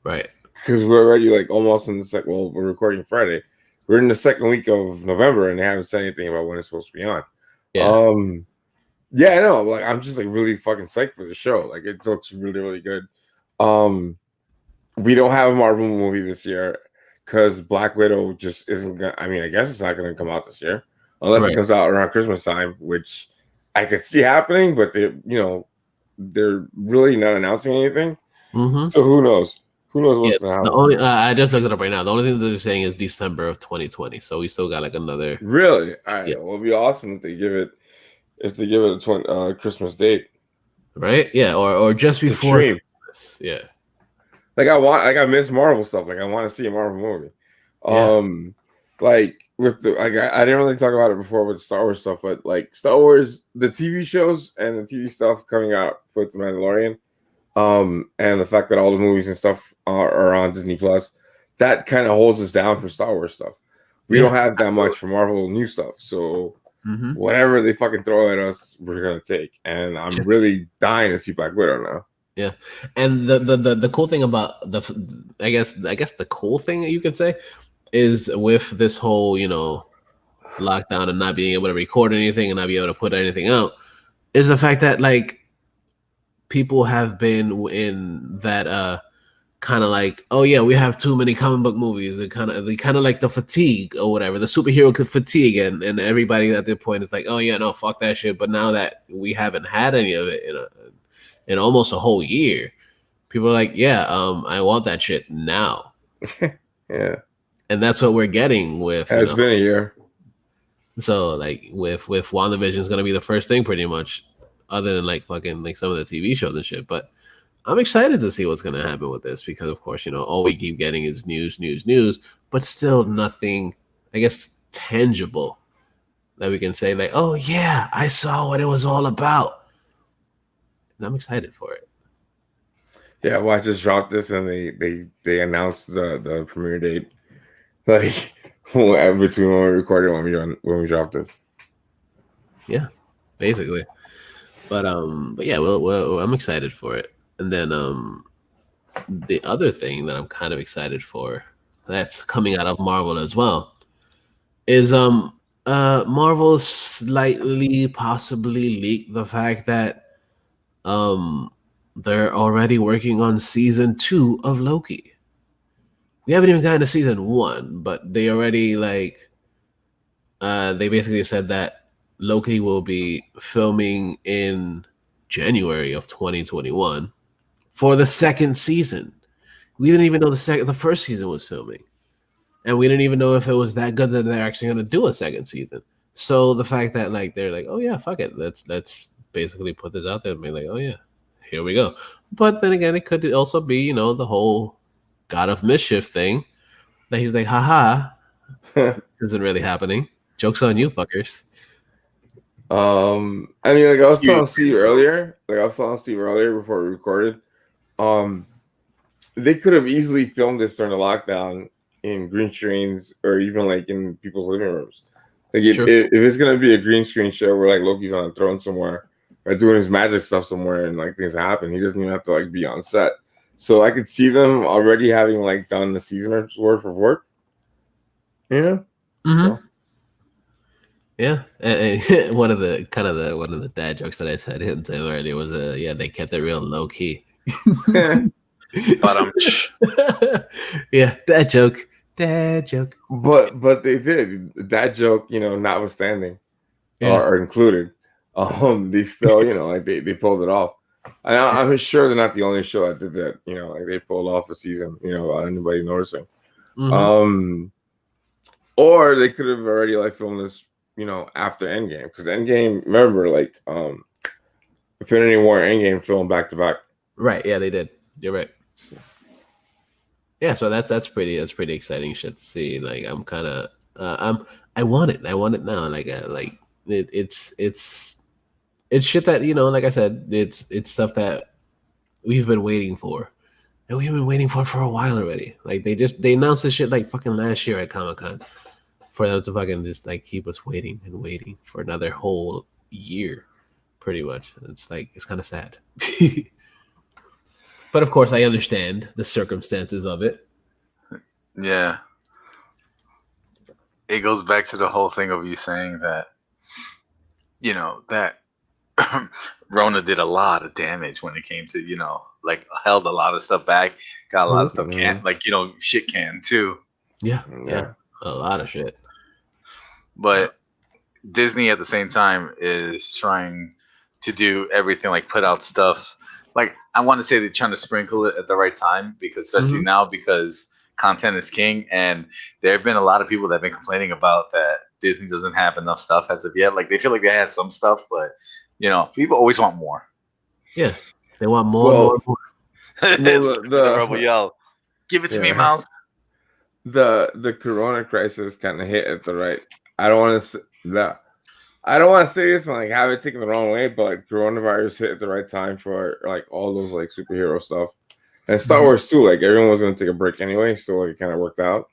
Right. Because we're already like almost in the we're recording Friday. We're in the second week of November, and they haven't said anything about when it's supposed to be on. Yeah. Yeah, I know. Like, I'm just like really fucking psyched for the show. Like, it looks really, really good. We don't have a Marvel movie this year because Black Widow just isn't gonna. I mean, I guess it's not gonna come out this year unless it comes out around Christmas time, which I could see happening. But they're really not announcing anything. Mm-hmm. So who knows? Who knows what's gonna happen? I just looked it up right now. The only thing that they're saying is December of 2020. So we still got like another. Really? All right. Yeah. Well, it'd be awesome if they give it a Christmas date. Right? Yeah, or just before Christmas. Yeah. Like I miss Marvel stuff. Like I want to see a Marvel movie. Like with the I didn't really talk about it before with Star Wars stuff, but like Star Wars, the TV shows and the TV stuff coming out with the Mandalorian, and the fact that all the movies and stuff are on Disney Plus, that kind of holds us down for Star Wars stuff. We don't have that much for Marvel new stuff, so whatever they fucking throw at us, we're gonna take. And I'm really dying to see Black Widow now. Yeah, and the cool thing about I guess the cool thing that you could say is with this whole lockdown and not being able to record anything and not be able to put anything out is the fact that like people have been in that kind of like, oh yeah, we have too many comic book movies. They kind of like the fatigue or whatever, the superhero fatigue, and everybody at that point is like, oh yeah, no, fuck that shit. But now that we haven't had any of it in almost a whole year, people are like, yeah, I want that shit now. Yeah, and that's what we're getting with. It's been a year. So like with WandaVision is gonna be the first thing pretty much, other than like fucking like some of the TV shows and shit. But I'm excited to see what's gonna happen with this because of course all we keep getting is news, but still nothing, I guess, tangible that we can say like, oh yeah, I saw what it was all about. And I'm excited for it. Yeah, well, I just dropped this and they announced the premiere date like between when we recorded and when we dropped this. Yeah, basically. But yeah, I'm excited for it. And then the other thing that I'm kind of excited for that's coming out of Marvel as well is Marvel slightly possibly leaked the fact that they're already working on season 2 of Loki. We haven't even gotten to season 1, but they already they basically said that Loki will be filming in January of 2021 for the second season. We didn't even know the first season was filming, and we didn't even know if it was that good that they're actually going to do a second season. So the fact that they're like, oh yeah, fuck it, let's basically put this out there and be like, oh yeah, here we go. But then again, it could also be the whole God of Mischief thing that he's like, haha, this isn't really happening. Joke's on you, fuckers. I mean, like I was Huge telling Steve growth. earlier, before we recorded, they could have easily filmed this during the lockdown in green screens or even like in people's living rooms. Like True. if it's gonna be a green screen show where like Loki's on a throne somewhere or doing his magic stuff somewhere and like things happen, he doesn't even have to like be on set. So I could see them already having like done the season's worth of work. Yeah. Mm-hmm. So. Yeah, and one of the dad jokes that I said to him earlier was they kept it real low key. But Yeah, dad joke. But they did that joke, notwithstanding or included. They still, like they pulled it off. And I'm sure they're not the only show that did that. Like they pulled off a season, without anybody noticing. Mm-hmm. Or they could have already like filmed this, after Endgame, because Endgame, remember, like Infinity War and Endgame filmed back to back. Right. Yeah, they did. You're right. Yeah, so that's pretty exciting shit to see. Like I'm kind of I want it now. Like it's shit that like I said, it's stuff that we've been waiting for, and we've been waiting for a while already. Like they announced this shit like fucking last year at Comic-Con, for them to fucking just like keep us waiting and waiting for another whole year, pretty much. It's like it's kind of sad. But of course, I understand the circumstances of it. yeah, it goes back to the whole thing of you saying that, that Rona did a lot of damage when it came to, like held a lot of stuff back, got a lot of stuff shit canned too. Yeah, a lot of shit. But Disney at the same time is trying to do everything, like put out stuff. Like I want to say they're trying to sprinkle it at the right time, because especially now, because content is king, and there have been a lot of people that have been complaining about that Disney doesn't have enough stuff as of yet. Like they feel like they had some stuff, but people always want more. Yeah, they want more. The rebel yell, "Give it to me, mouse!" The Corona crisis kind of hit at the right. I don't want to say this and like have it taken the wrong way, but like coronavirus hit at the right time for like all those like superhero stuff, and Star Wars too. Like everyone was going to take a break anyway, so like it kind of worked out.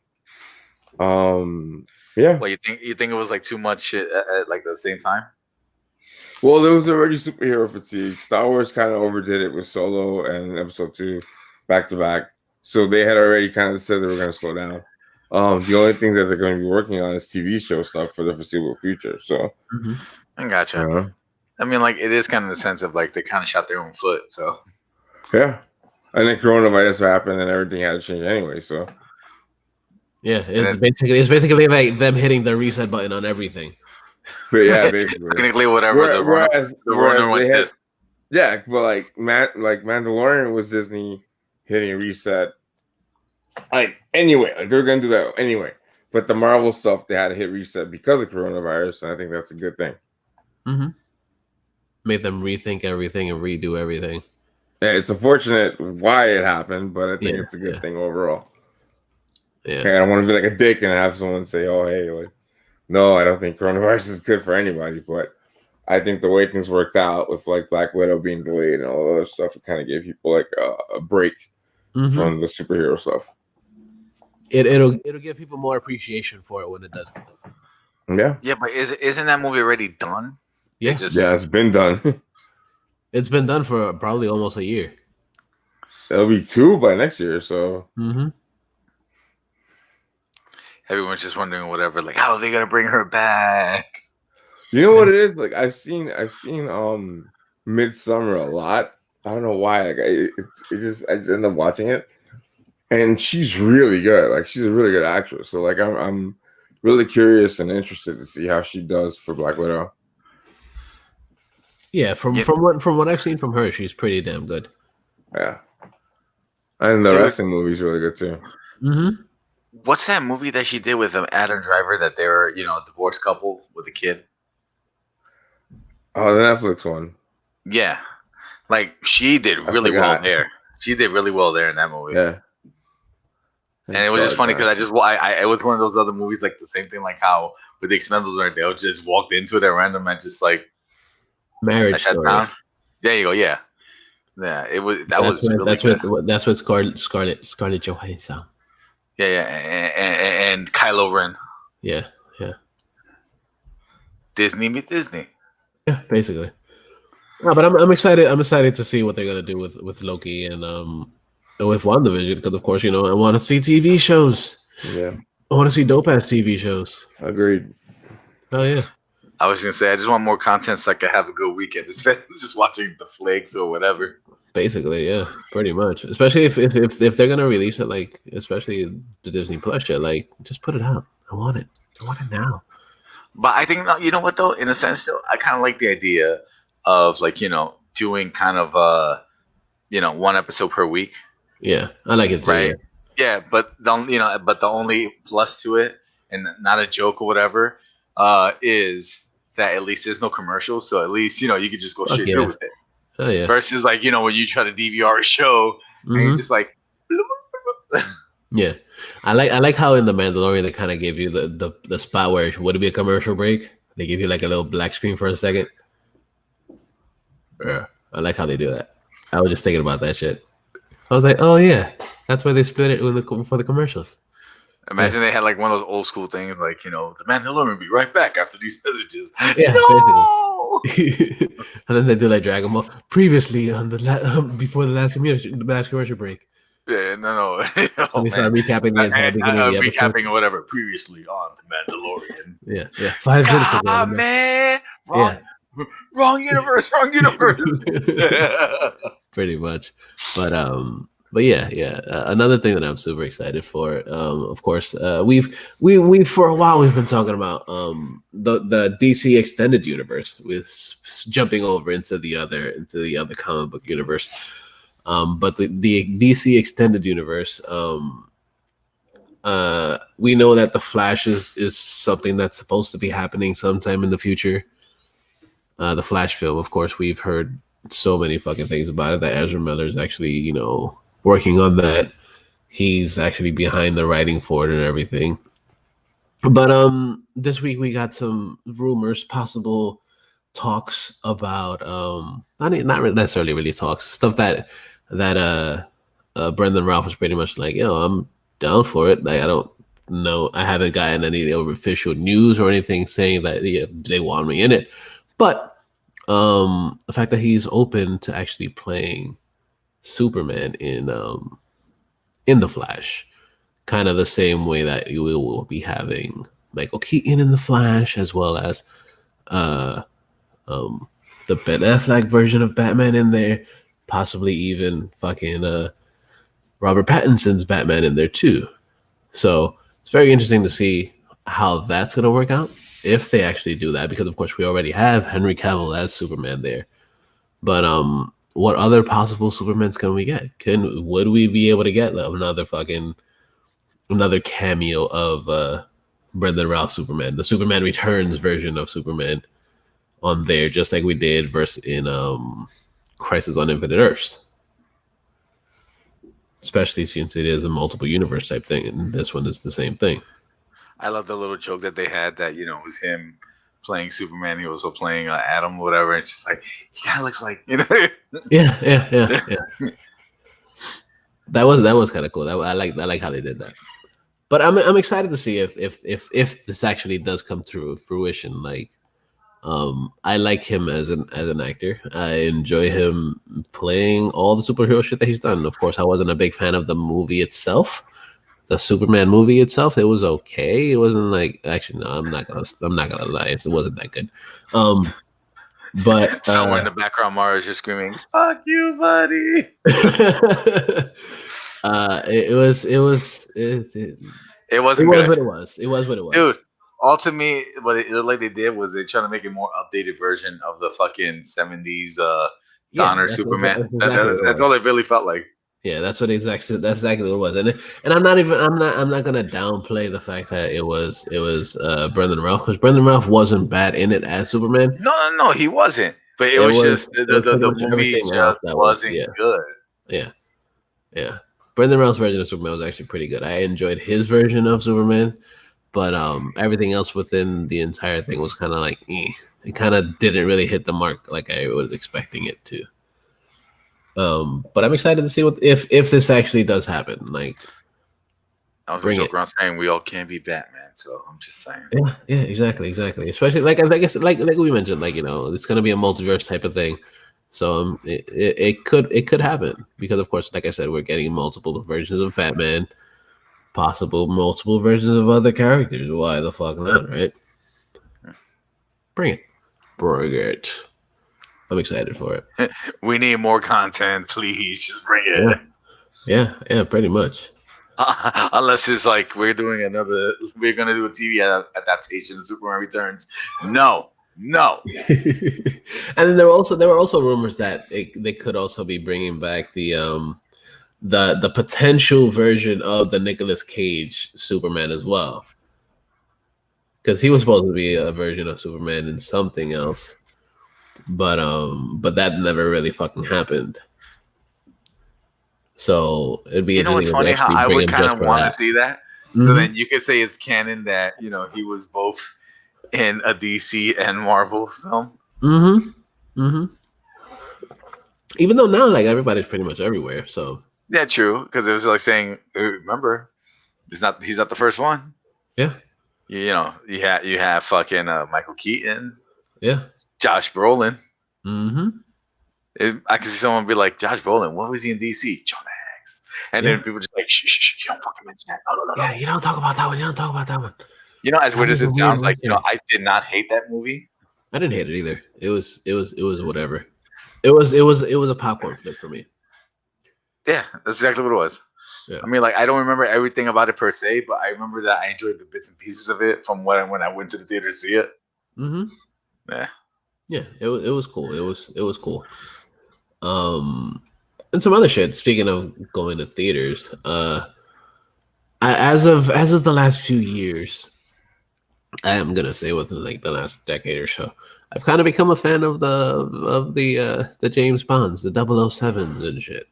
Yeah. Well, you think it was like too much shit at like the same time? Well, there was already superhero fatigue. Star Wars kind of overdid it with Solo and Episode 2 back to back, so they had already kind of said they were going to slow down. The only thing that they're going to be working on is TV show stuff for the foreseeable future. So, I gotcha. I mean, like it is kind of the sense of like they kind of shot their own foot. So, yeah, and then coronavirus happened, and everything had to change anyway. So, yeah, it's basically like them hitting the reset button on everything. But yeah, basically, technically, whatever. Whereas they had, yeah, but like Mandalorian was Disney hitting a reset. Like anyway, like they're gonna do that anyway. But the Marvel stuff, they had to hit reset because of coronavirus, and I think that's a good thing. Made them rethink everything and redo everything. Yeah, it's unfortunate why it happened, but I think it's a good thing overall. Yeah, I don't want to be like a dick and have someone say, "Oh, hey, like, no, I don't think coronavirus is good for anybody." But I think the way things worked out with like Black Widow being delayed and all the other stuff, it kind of gave people like a break from the superhero stuff. It'll give people more appreciation for it when it does come up. Yeah, but isn't that movie already done? Yeah, it's been done. It's been done for probably almost a year. It'll be 2 by next year. So everyone's just wondering whatever, like how are they gonna bring her back? You know what it is? Like I've seen Midsummer a lot. I don't know why. Like I just end up watching it. And she's really good. Like she's a really good actress. So like I'm really curious and interested to see how she does for Black Widow. Yeah, from what I've seen from her, she's pretty damn good. Yeah, and the wrestling movie's really good too. What's that movie that she did with Adam Driver that they were a divorced couple with a kid? Oh, the Netflix one. Yeah, like she did really well there. She did really well there in that movie. Yeah. And it was just funny because it was one of those other movies, like the same thing, like how with the Expendables, right? They just walked into it at random and just like Marriage Story. Down. There you go. Yeah. It was that's what Scarlett Johansson. Yeah, and Kylo Ren. Yeah. Disney meet Disney. Yeah, basically. No, but I'm excited. I'm excited to see what they're gonna do with Loki and with WandaVision, because of course, I want to see TV shows. Yeah, I want to see dope ass TV shows. Agreed. Oh yeah. I was gonna say I just want more content so I can have a good weekend instead of just watching the flakes or whatever. Basically, yeah, pretty much. Especially if they're gonna release it, like especially the Disney Plus shit, like just put it out. I want it now. But I think you know what though, in a sense though, I kind of like the idea of like doing kind of one episode per week. Yeah, I like it too. Right. Yeah, but the only plus to it, and not a joke or whatever, is that at least there's no commercials, so at least you could just go straight through with it. Oh yeah. Versus like when you try to DVR a show and you're just like. Yeah, I like how in the Mandalorian they kind of give you the spot where it would be a commercial break. They give you like a little black screen for a second. Yeah, I like how they do that. I was just thinking about that shit. I was like, oh yeah, that's why they split it for the commercials. Imagine they had like one of those old school things, like the Mandalorian will be right back after these messages. Yeah, no! basically. And then they do like Dragon Ball previously on before the last commercial break. Yeah, no. And we start recapping the entire beginning of the episode. Recapping or whatever previously on the Mandalorian. Yeah. 5 minutes ago. Man, wrong universe. Pretty much, but yeah. Another thing that I'm super excited for, of course, we've for a while we've been talking about the DC extended universe with jumping over into the other comic book universe, but the DC extended universe, we know that the Flash is something that's supposed to be happening sometime in the future. The Flash film, of course, we've heard so many fucking things about it, that Ezra Miller is actually, working on that. He's actually behind the writing for it and everything. But this week we got some rumors, possible talks about not necessarily really talks, stuff that Brendan Ralph was pretty much like, I'm down for it. Like, I don't know, I haven't gotten any official news or anything saying that they want me in it. But the fact that he's open to actually playing Superman in the Flash, kind of the same way that you will be having Michael Keaton in the Flash, as well as the Ben Affleck version of Batman in there, possibly even fucking Robert Pattinson's Batman in there too. So it's very interesting to see how that's going to work out, if they actually do that, because of course we already have Henry Cavill as Superman there. But what other possible Supermans can we get? Would we be able to get another cameo of Brendan Ralph Superman, the Superman Returns version of Superman on there, just like we did in Crisis on Infinite Earths? Especially since it is a multiple universe type thing, and this one is the same thing. I love the little joke that they had that it was him playing Superman. He was also playing Adam, or whatever. It's just like he kind of looks like Yeah. That was kind of cool. I like how they did that. But I'm excited to see if this actually does come to fruition. Like, I like him as an actor. I enjoy him playing all the superhero shit that he's done. Of course, I wasn't a big fan of the movie itself. The Superman movie itself, it was okay. It wasn't like, actually, no, I'm not gonna lie, it wasn't that good. But somewhere in the background, Mara's just screaming, "Fuck you, buddy!" It wasn't good. What it was. It was what it was, dude. All to me, what it looked like they did was they trying to make a more updated version of the fucking 70s Donner Superman. That's all it really felt like. Yeah, that's exactly what it was, and I'm not gonna downplay the fact that it was Brendan Ralph, because Brendan Ralph wasn't bad in it as Superman. No, he wasn't. But it was just the movie just wasn't good. Yeah. Brendan Routh's version of Superman was actually pretty good. I enjoyed his version of Superman, but everything else within the entire thing was kind of like, it kind of didn't really hit the mark like I was expecting it to. But I'm excited to see what if this actually does happen. Like, I was joking around saying we all can't be Batman, so I'm just saying. Yeah, exactly. Especially like I guess like we mentioned, like, you know, it's gonna be a multiverse type of thing. So it could happen because, of course, like I said, we're getting multiple versions of Batman, possible multiple versions of other characters. Why the fuck not, right? Bring it. I'm excited for it. We need more content, please. Just bring it. Yeah, pretty much. Unless it's like we're gonna do a TV adaptation of Superman Returns. No. And then there were also rumors that they could also be bringing back the potential version of the Nicolas Cage Superman as well, because he was supposed to be a version of Superman in something else, but that never really fucking happened. So it'd be, you know, it's funny how I would kind of want to see that. Mm-hmm. So then you could say it's canon that, you know, he was both in a DC and Marvel film. Even though now, like, everybody's pretty much everywhere. So yeah, true. Because it was like saying, remember, he's not the first one. Yeah. You know, you have fucking Michael Keaton. Yeah. Josh Brolin. Mm-hmm. I can see someone be like, Josh Brolin, what was he in DC? John X. And then people just like, shh, you don't fucking mention that. No. Yeah, you don't talk about that one. You know, as weird as it sounds, like, you know, I did not hate that movie. I didn't hate it either. It was whatever. It was a popcorn flick for me. Yeah, that's exactly what it was. Yeah. I mean, like, I don't remember everything about it per se, but I remember that I enjoyed the bits and pieces of it from when I went to the theater to see it. Mm-hmm. Yeah, it was cool. It was cool. And some other shit. Speaking of going to theaters, as of the last few years, I am gonna say within like the last decade or so, I've kind of become a fan of the James Bonds, the 007s and shit.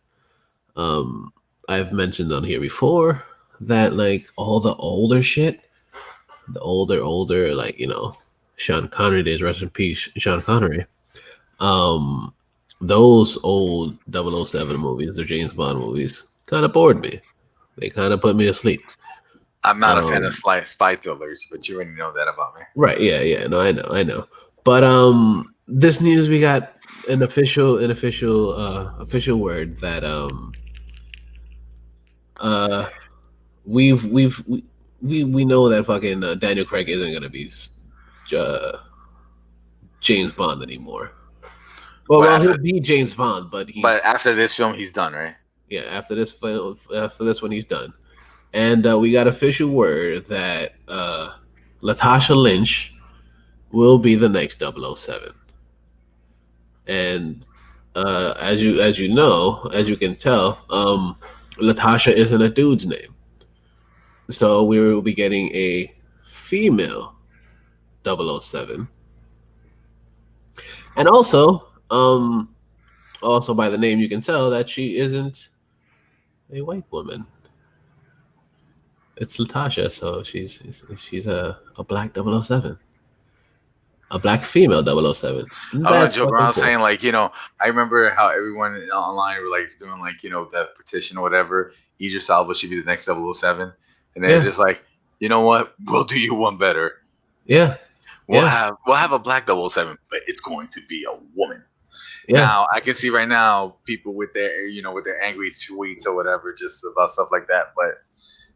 I've mentioned on here before that, like, all the older shit, the older, like, you know, Sean Connery days, rest in peace, Sean Connery. Those old 007 movies, the James Bond movies, kind of bored me. They kind of put me to sleep. I'm not a fan of spy thrillers, but you already know that about me. Right? Yeah. No, I know. But this news, we got an official word that we know that fucking Daniel Craig isn't gonna be James Bond anymore. Well, he'll be James Bond, but after this film, he's done, right? Yeah, after this one, he's done. And we got official word that Latasha Lynch will be the next 007. And as you know, as you can tell, Latasha isn't a dude's name. So we will be getting a female 007. And also by the name you can tell that she isn't a white woman. It's Latasha, so she's a black 007. A black female 007. I was joking around saying, like, you know, I remember how everyone online were like doing, like, you know, that petition or whatever. Idris Elba should be the next 007. And they're just like, you know what? We'll do you one better. Yeah. We'll have a black 007, but it's going to be a woman. Yeah. Now I can see right now people with their angry tweets or whatever, just about stuff like that. But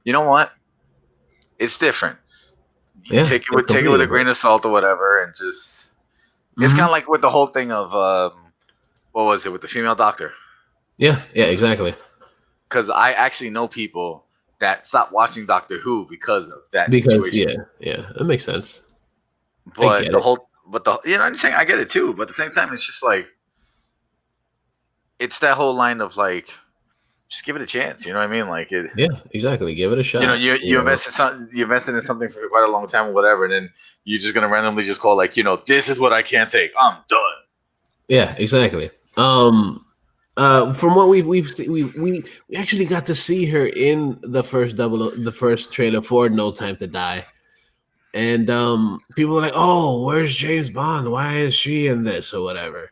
you know what? It's different. You take it with a grain of salt or whatever, and just it's kind of like with the whole thing of what was it with the female doctor? Yeah, exactly. Because I actually know people that stopped watching Doctor Who because of that situation. Yeah, that makes sense. But you know, I'm saying I get it too. But at the same time, it's just like it's that whole line of like, just give it a chance. You know what I mean? Like it. Yeah, exactly. Give it a shot. You know, you invested in something for quite a long time or whatever, and then you're just gonna randomly just call, like, you know, this is what I can't take. I'm done. Yeah, exactly. From what we actually got to see her in the first trailer for No Time to Die, and people were like, "Oh, where's James Bond? Why is she in this or whatever?"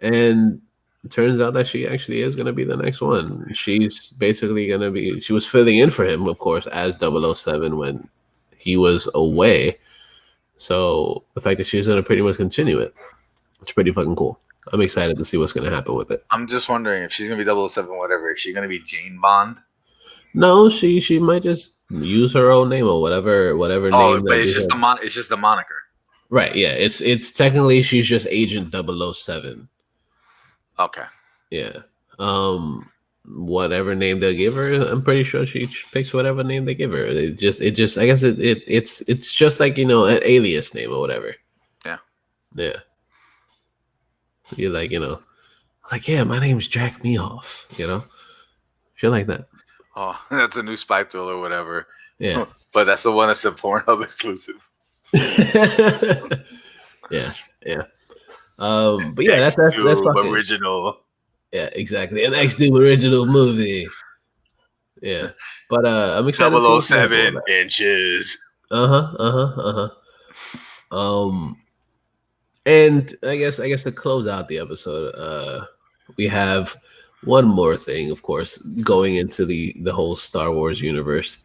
And it turns out that she actually is going to be the next one. She's basically going to be. She was filling in for him, of course, as 007 when he was away. So the fact that she's going to pretty much continue it, it's pretty fucking cool. I'm excited to see what's going to happen with it. I'm just wondering if she's gonna be 007, whatever. Is she gonna be Jane Bond? No, she might just use her own name or whatever Oh, name but that it's they just have. it's just the moniker. Right, yeah. It's technically she's just Agent 007. Okay. Yeah. Whatever name they'll give her, I'm pretty sure she picks whatever name they give her. It just I guess it's just like, you know, an alias name or whatever. Yeah. Yeah. You're like, you know, like, yeah, my name's Jack Meoff, you know? Shit like that. Oh, that's a new spy thriller or whatever. Yeah. But that's the one that's a Pornhub exclusive. Yeah, yeah. But yeah, that's fucking original. Yeah, exactly. An X-Doom original movie. Yeah. But I'm excited to see what's gonna happen with 007 inches. that. And I guess to close out the episode, we have one more thing, of course, going into the whole Star Wars universe,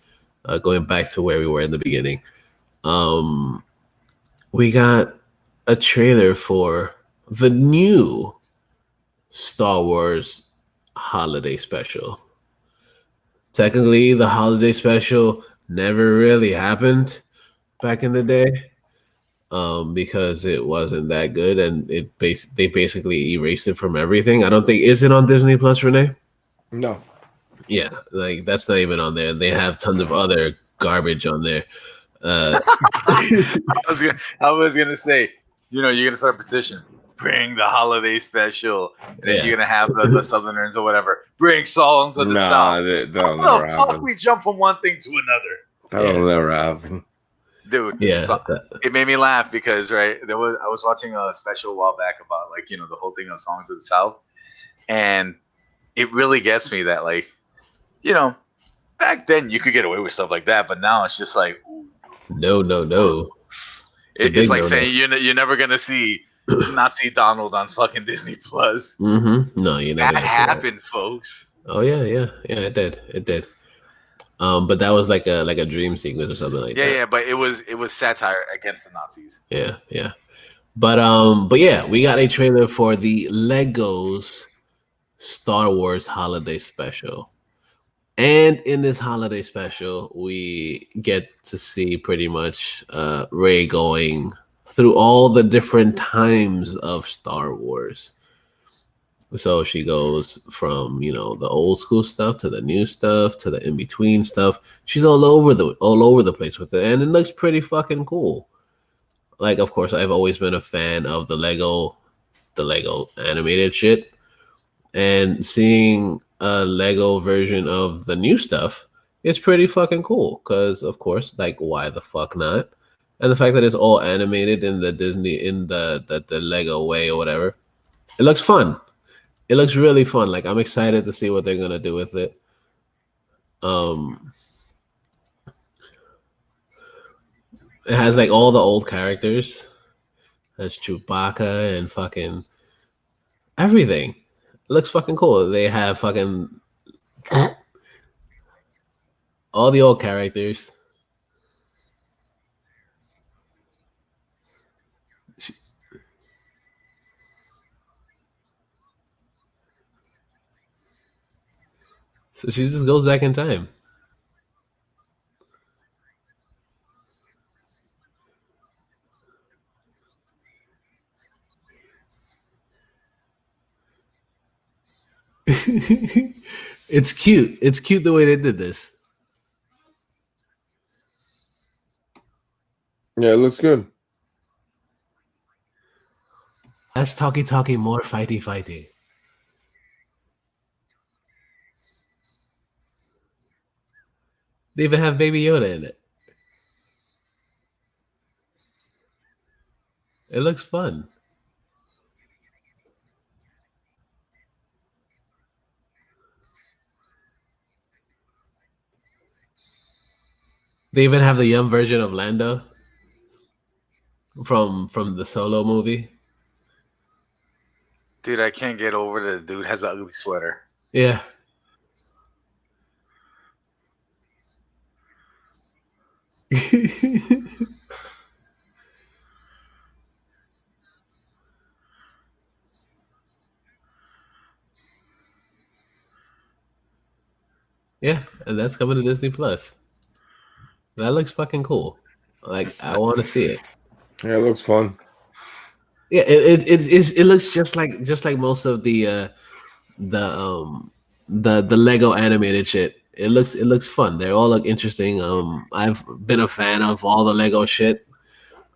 going back to where we were in the beginning. We got a trailer for the new Star Wars holiday special. Technically, the holiday special never really happened back in the day, because it wasn't that good, and they basically erased it from everything. I don't think is it on Disney Plus, Renee? No. Yeah, like that's not even on there. They have tons of other garbage on there. I was gonna say, you know, you're gonna start a petition. Bring the holiday special, and then you're gonna have the Southerners or whatever. Bring songs of the South. That'll How never the fuck happen. we jump from one thing to another? That'll never happen. Dude, Yeah, so it made me laugh because I was watching a special a while back about, like, you know, the whole thing of songs of the South, and it really gets me that, like, you know, back then you could get away with stuff like that, but now it's just like no. It's like saying you're never gonna see Nazi Donald on fucking Disney Plus. Mm-hmm. No, you never. That happened, folks. Oh yeah, it did. But that was like a dream sequence or something like that. Yeah, but it was satire against the Nazis. Yeah. But yeah, we got a trailer for the Legos Star Wars holiday special. And in this holiday special, we get to see pretty much Rey going through all the different times of Star Wars. So she goes from, you know, the old school stuff to the new stuff to the in between stuff. She's all over the place with it, and it looks pretty fucking cool. Like, of course, I've always been a fan of the Lego animated shit, and seeing a Lego version of the new stuff is pretty fucking cool. Because, of course, like, why the fuck not? And the fact that it's all animated in the the Lego way or whatever, it looks fun. It looks really fun. Like, I'm excited to see what they're gonna do with it. It has like all the old characters. That's Chewbacca and fucking everything. It looks fucking cool. They have fucking all the old characters. So she just goes back in time. It's cute. It's cute the way they did this. Yeah, it looks good. Less talky, more fighty. They even have Baby Yoda in it. It looks fun. They even have the young version of Lando from the Solo movie. Dude, I can't get over the dude has an ugly sweater. Yeah. Yeah, and that's coming to Disney Plus. That looks fucking cool. Like I want to see it. Yeah, it looks fun. Yeah, it looks just like most of the the Lego animated shit. It looks fun. They all look interesting. I've been a fan of all the Lego shit.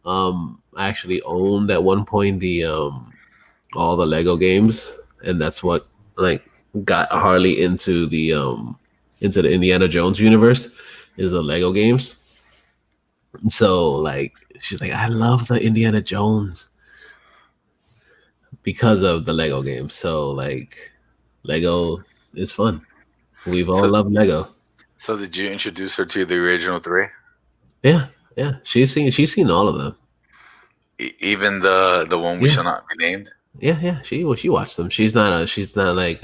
I actually owned at one point the all the Lego games, and that's what like got Harley into the Indiana Jones universe is the Lego games. So like she's like, I love the Indiana Jones because of the Lego games. So like Lego is fun. We've all So, loved Lego. so did you introduce her to the original three? Yeah, yeah. She's seen all of them. Even the one we Yeah. shall not be named. Yeah, yeah. She watched them. She's not like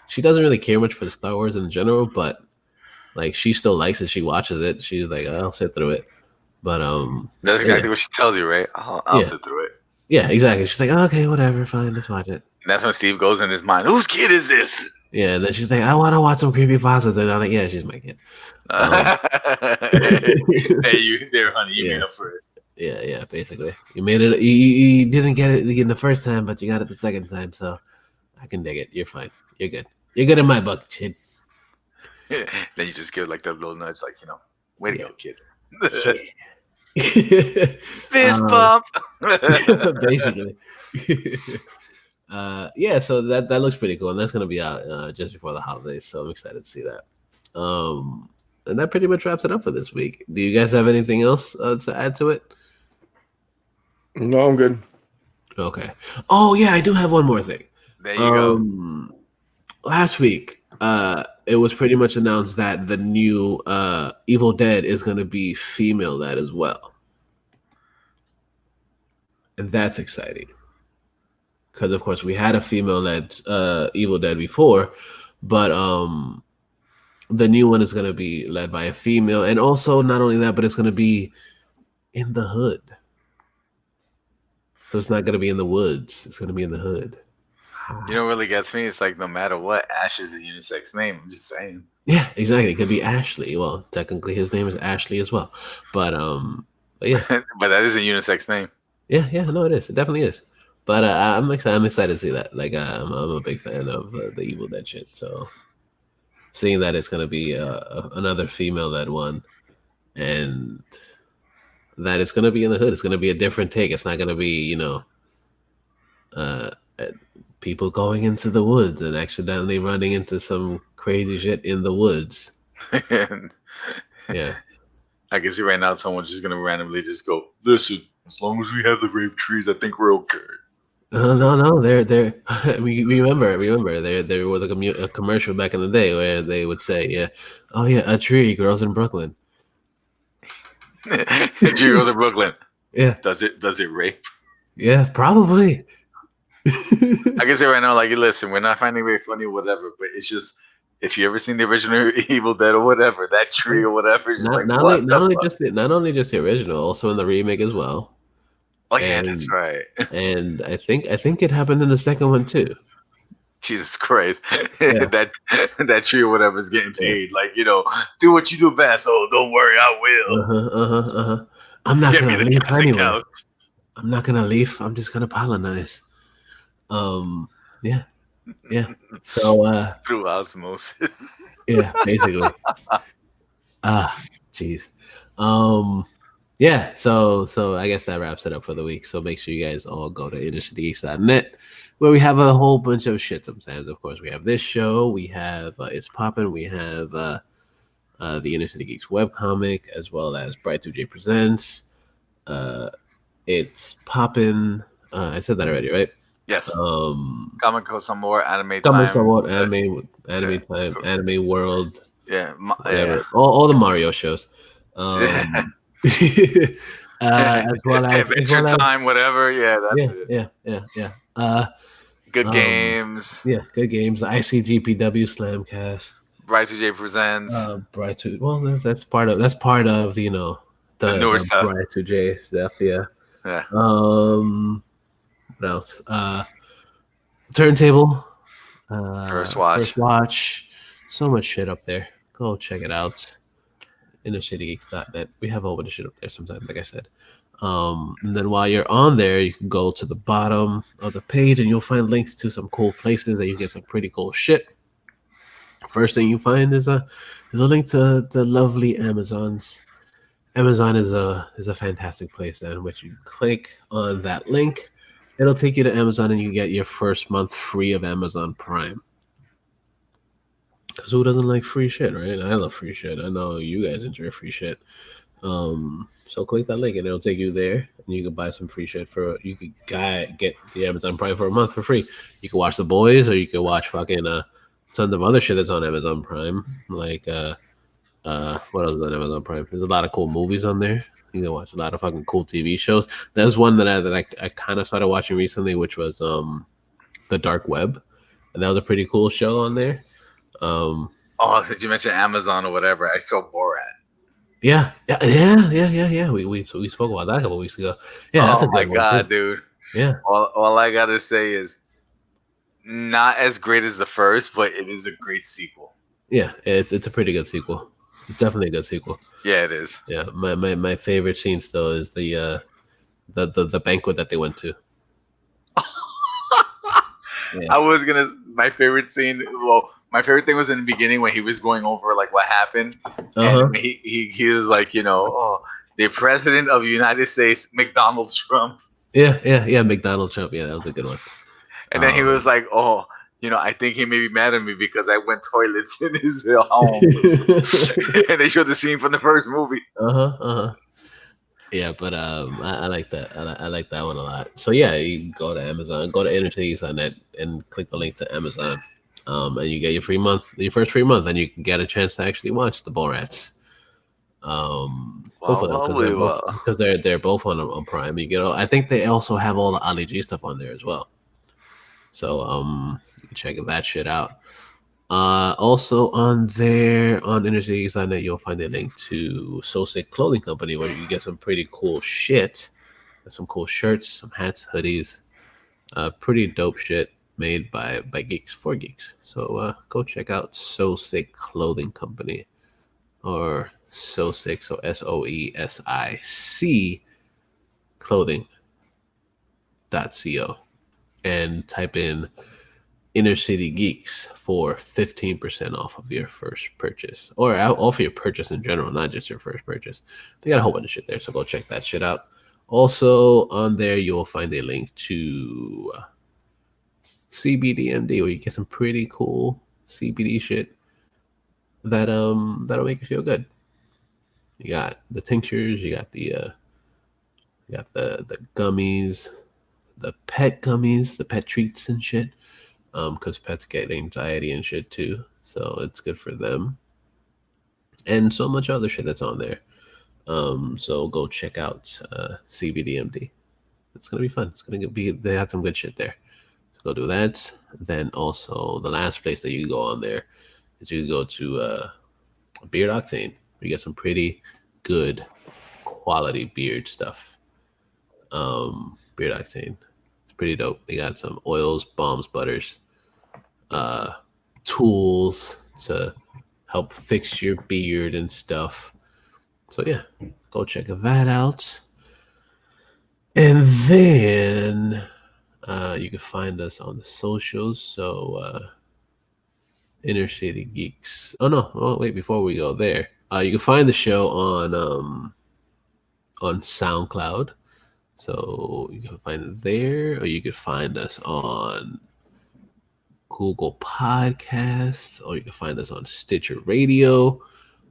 she doesn't really care much for the Star Wars in general, but like she still likes it. She watches it. She's like, I'll sit through it. But That's exactly what she tells you, right? I'll Yeah. sit through it. yeah, exactly. She's like, okay, whatever, fine, let's watch it. And that's when Steve goes in his mind. Whose kid is this? Yeah, and then she's like, I want to watch some creepypastas, and I'm like, yeah, she's my kid. Hey, you there, honey? You Yeah. made up for it. Yeah, basically, you made it. You didn't get it in the first time, but you got it the second time, so I can dig it. You're fine. You're good. You're good in my book, kid. Then you just give like that little nudge, like way to go, kid. Fist bump. Basically. Yeah, so that looks pretty cool, and that's gonna be out just before the holidays. So I'm excited to see that. And that pretty much wraps it up for this week. Do you guys have anything else to add to it? No, I'm good. Okay. Oh yeah, I do have one more thing. There you go. Last week, it was pretty much announced that the new Evil Dead is going to be female-led as well, and that's exciting because, of course, we had a female-led Evil Dead before, but the new one is going to be led by a female, and also not only that, but it's going to be in the hood. So it's not going to be in the woods; it's going to be in the hood. You know what really gets me? It's like no matter what, Ash is a unisex name. I'm just saying. Yeah, exactly. It could be Ashley. Well, technically his name is Ashley as well. But yeah. But that is a unisex name. Yeah, no, it is. It definitely is. But I'm excited to see that. Like I'm a big fan of the Evil Dead shit. So seeing that it's gonna be another female-led one, and that it's gonna be in the hood. It's gonna be a different take. It's not gonna be people going into the woods and accidentally running into some crazy shit in the woods. Yeah. I can see right now someone's just gonna randomly just go, listen, as long as we have the rape trees, I think we're okay. No. They're. We remember. There was a commercial back in the day where they would say, "Yeah, oh yeah, a tree grows in Brooklyn." Tree grows in Brooklyn. Yeah. Does it rape? Yeah, probably. I can say right now, like, listen, we're not finding it very funny or whatever, but it's just if you ever seen the original Evil Dead or whatever, that tree or whatever, it's just not only just the original, also in the remake as well. Oh yeah, that's right. And I think it happened in the second one too. Jesus Christ, Yeah. that tree or whatever is getting paid. Like do what you do best. Oh, don't worry, I will. I'm not Get me gonna the leave classic anyway. couch. I'm not gonna leave. I'm just gonna colonize. Yeah. So Through osmosis. yeah, basically. Jeez. Yeah, so I guess that wraps it up for the week. So make sure you guys all go to InnerCityGeeks.net, where we have a whole bunch of shit sometimes. Of course, we have this show, we have It's Poppin', we have the Inner City Geeks webcomic, as well as Bright 2J Presents. It's Poppin'. I said that already, right? Yes. Comic Comic Con some more anime Comic time. Anime Time, Anime World. Yeah. Whatever. All the Mario shows. Um, as well as Adventure Time, whatever. Yeah, that's it. Yeah. Good games. Yeah, good games. The ICGPW Slamcast. Bright to J presents Bright to well, that's part of the newer the stuff. Bright to J stuff. Yeah. Yeah. What else? Turntable. First watch. First watch. So much shit up there. Go check it out. InnerCityGeeks.net. We have a whole bunch of shit up there sometimes, like I said. And then while you're on there, you can go to the bottom of the page and you'll find links to some cool places that you get some pretty cool shit. First thing you find is a link to the lovely Amazons. Amazon is a fantastic place in which you click on that link. It'll take you to Amazon and you get your first month free of Amazon Prime. Because who doesn't like free shit, right? I love free shit. I know you guys enjoy free shit. So click that link and it'll take you there, and you can buy some free shit you could get the Amazon Prime for a month for free. You can watch The Boys, or you can watch fucking tons of other shit that's on Amazon Prime. Like what else is on Amazon Prime? There's a lot of cool movies on there. You can watch a lot of fucking cool TV shows. There's one that I kind of started watching recently, which was The Dark Web, and that was a pretty cool show on there. Oh, did you mention Amazon or whatever? I saw Borat. Yeah. We spoke about that a couple weeks ago. Yeah, that's a good my god, too. dude. Yeah. All I gotta say is not as great as the first, but it is a great sequel. Yeah, it's a pretty good sequel. It's definitely a good sequel. Yeah, it is. Yeah, my favorite scene still is the banquet that they went to. Yeah. My favorite scene. Well, my favorite thing was in the beginning when he was going over like what happened, and he was like, the president of the United States, McDonald Trump. Yeah, McDonald Trump. Yeah, that was a good one. And then he was like, I think he may be mad at me because I went toilets in his home. And they showed the scene from the first movie. Yeah, but I like that. I like that one a lot. So yeah, you can go to Amazon, go to InnerCityGeeks.net, and click the link to Amazon. And you get your first free month, and you can get a chance to actually watch the Borats. Both of them, because they're both on Prime. You get I think they also have all the Ali G stuff on there as well. So you can check that shit out. Also on there on InnerCityGeeks.net, you'll find a link to So Sick Clothing Company, where you can get some pretty cool shit, some cool shirts, some hats, hoodies, pretty dope shit made by geeks for geeks. So go check out So Sick Clothing Company, or So Sick, so SOESIC clothing.co, and type in Inner City Geeks for 15% off of your first purchase, or off your purchase in general, not just your first purchase. They got a whole bunch of shit there, so go check that shit out. Also on there, you'll find a link to CBDMD, where you get some pretty cool CBD shit that'll make you feel good. You got the tinctures, you got the gummies, the pet gummies, the pet treats and shit. Because pets get anxiety and shit too, so it's good for them. And so much other shit that's on there. So go check out CBDMD. It's gonna be fun. They had some good shit there. So go do that. Then also the last place that you can go on there is you can go to Beard Octane. We get some pretty good quality beard stuff. Beard Octane. It's pretty dope. They got some oils, balms, butters, tools to help fix your beard and stuff. So yeah, go check that out. And then you can find us on the socials. So Inner City Geeks. Wait, before we go there, you can find the show on SoundCloud. So you can find it there, or you can find us on Google Podcasts, or you can find us on Stitcher Radio,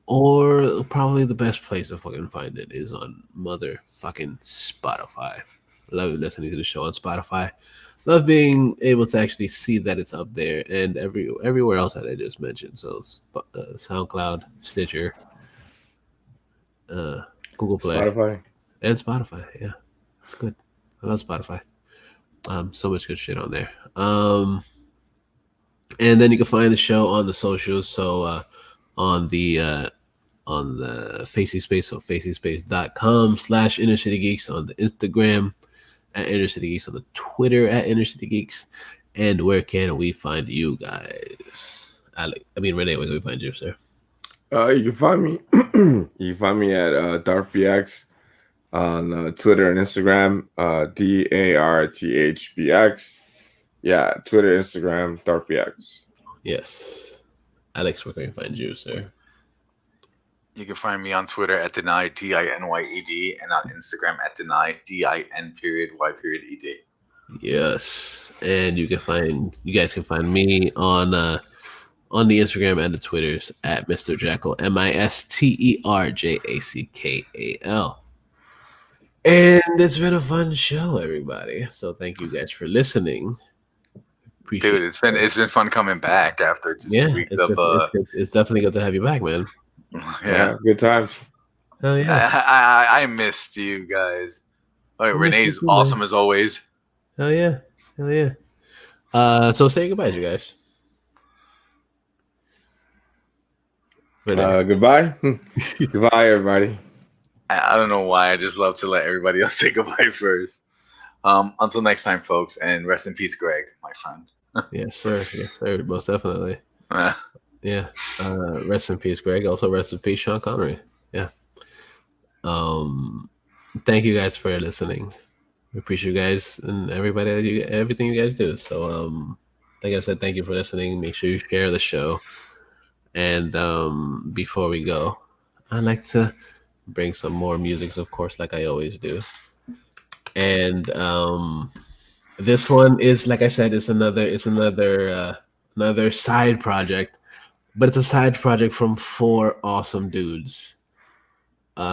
or probably the best place to fucking find it is on motherfucking Spotify. Love listening to the show on Spotify. Love being able to actually see that it's up there, and everywhere else that I just mentioned. So SoundCloud, Stitcher, Google Play, Spotify. and Spotify. Yeah, it's good. I love Spotify. So much good shit on there. And then you can find the show on the socials. So on the Facey Space, so facyspace.com/InnerCityGeeks on the Instagram, at InnerCityGeeks on the Twitter, at InnerCityGeeks. And where can we find you guys? Renee, where can we find you, sir? You can find me. You can find me at DarthBX on Twitter and Instagram. DARTHBX. Yeah, Twitter, Instagram, DarthBX. Yes. Alex, where can we find you, sir? You can find me on Twitter at deny DINYED and on Instagram at deny DIN_Y_ED. Yes, and you guys can find me on the Instagram and the Twitters at Mr. Jackal, MisterJackal. And it's been a fun show, everybody. So thank you guys for listening. Appreciate Dude, it's been fun coming back after just weeks of it's definitely good to have you back, man. Yeah, good times. Hell yeah. I missed you guys. All right, Renee's awesome as always. Hell yeah. So say goodbye, you guys. Goodbye. Goodbye, everybody. I don't know why. I just love to let everybody else say goodbye first. Until next time, folks, and rest in peace, Greg, my friend. Yes, sir. Most definitely. Yeah. Rest in peace, Greg. Also, rest in peace, Sean Connery. Yeah. Thank you guys for listening. We appreciate you guys and everything you guys do. So, like I said, thank you for listening. Make sure you share the show. And before we go, I'd like to bring some more music, of course, like I always do. And this one is, like I said, it's another side project. But it's a side project from 4 awesome dudes.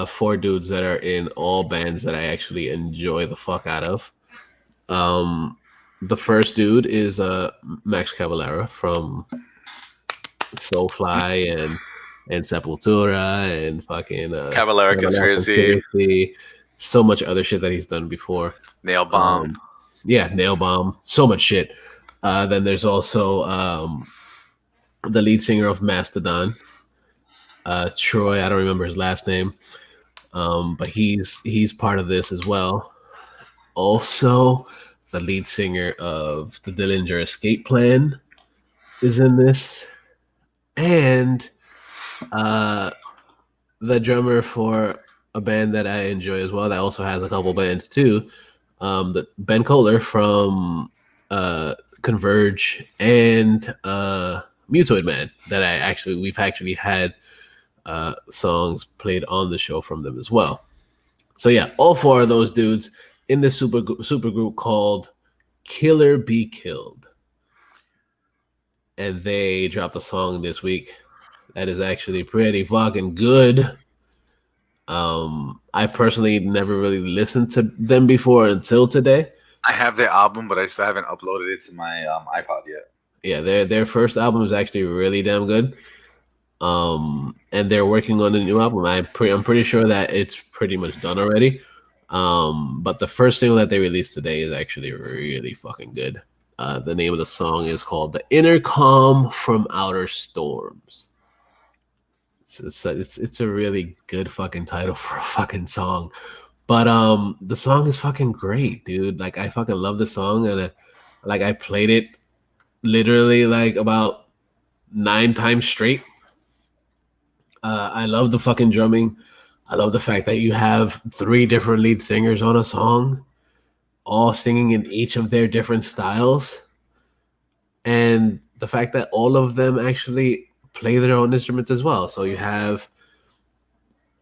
4 dudes that are in all bands that I actually enjoy the fuck out of. The first dude is Max Cavalera from Soulfly and Sepultura and fucking Cavalera Conspiracy. So much other shit that he's done before. Nail Bomb. Nail Bomb. So much shit. Then there's also the lead singer of Mastodon, Troy. I don't remember his last name, but he's part of this as well. Also, the lead singer of the Dillinger Escape Plan is in this, and the drummer for a band that I enjoy as well, that also has a couple bands too, the Ben Kohler from Converge and Mutoid Man, that we've actually had songs played on the show from them as well. So yeah, all 4 of those dudes in this super group called Killer Be Killed, and they dropped a song this week that is actually pretty fucking good. I personally never really listened to them before until today. I have their album, but I still haven't uploaded it to my iPod yet. Yeah, their first album is actually really damn good. And they're working on a new album. I'm pretty sure that it's pretty much done already. But the first single that they released today is actually really fucking good. The name of the song is called "The Inner Calm from Outer Storms." It's a really good fucking title for a fucking song. But the song is fucking great, dude. Like, I fucking love the song, and I played it literally like about 9 times straight. I love the fucking drumming. I love the fact that you have 3 different lead singers on a song, all singing in each of their different styles. And the fact that all of them actually play their own instruments as well. So you have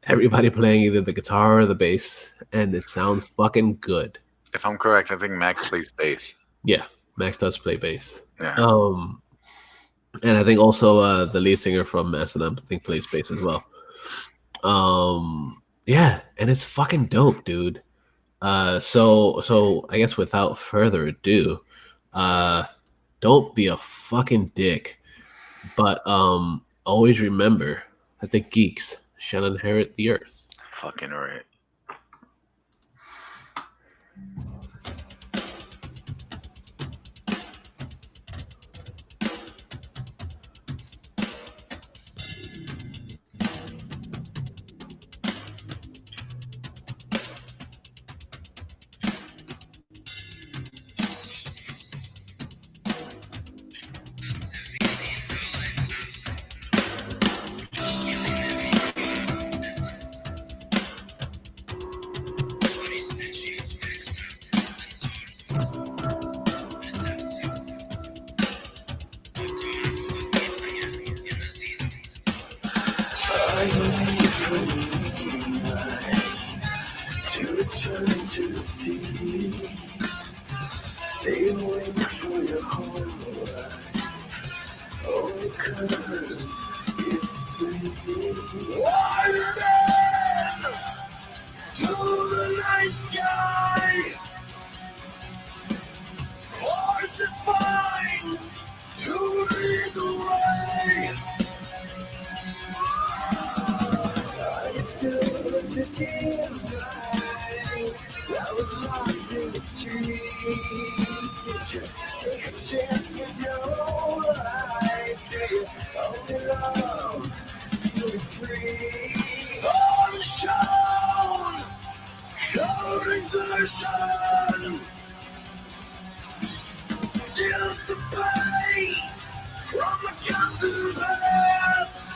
everybody playing either the guitar or the bass, and it sounds fucking good. If I'm correct, I think Max plays bass. Yeah, Max does play bass. Yeah. And I think also the lead singer from Mastodon, I think, plays bass as well. Yeah, and it's fucking dope, dude. So I guess without further ado, don't be a fucking dick, but always remember that the geeks shall inherit the earth. fucking right. To return to the sea, stay awake for your whole life. All it covers is sleep. Water to the night sky. Horse is fine to lead the way. I filled with the divine. I was locked in the street. Did you take a chance with your whole life? Do you only love to be free? Sun shone, showed exertion. Dissipate from the constant past.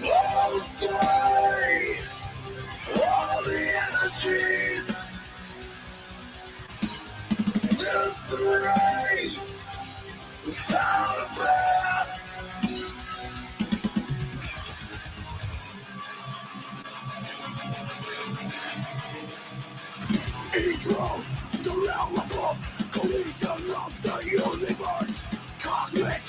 All sway, all the energies. Just a race without a breath. Intro, the realm above, collision of the universe. Cosmic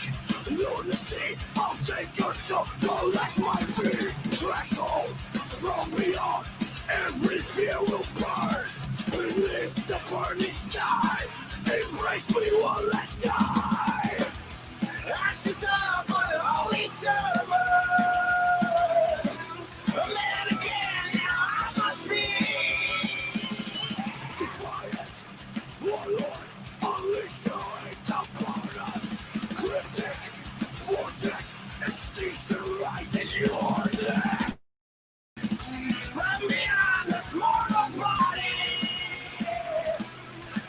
lunacy, I'll take your soul, collect my feet. Threshold from beyond, every fear will burn. Beneath the burning sky, embrace me one last time. Ashes of an holy servant. A man again, now I must be. Defiant, warlord, unleash your hate upon us. Cryptic, vortex, extinction rising your neck. From beyond this mortal body,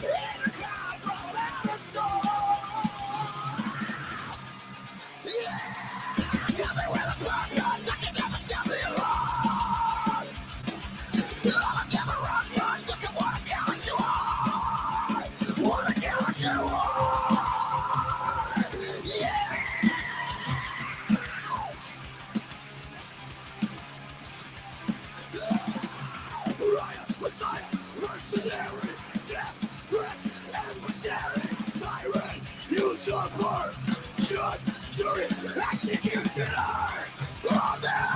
in a cloud from outer storm. Yeah. Tell me where the purpose, I can never sell me alone. I'll never run first, look at what I count you on. What I count you on. Yeah. Riot, Messiah, mercenary, death, threat, adversary, tyrant, usurper, judge, jury, executioner, all that.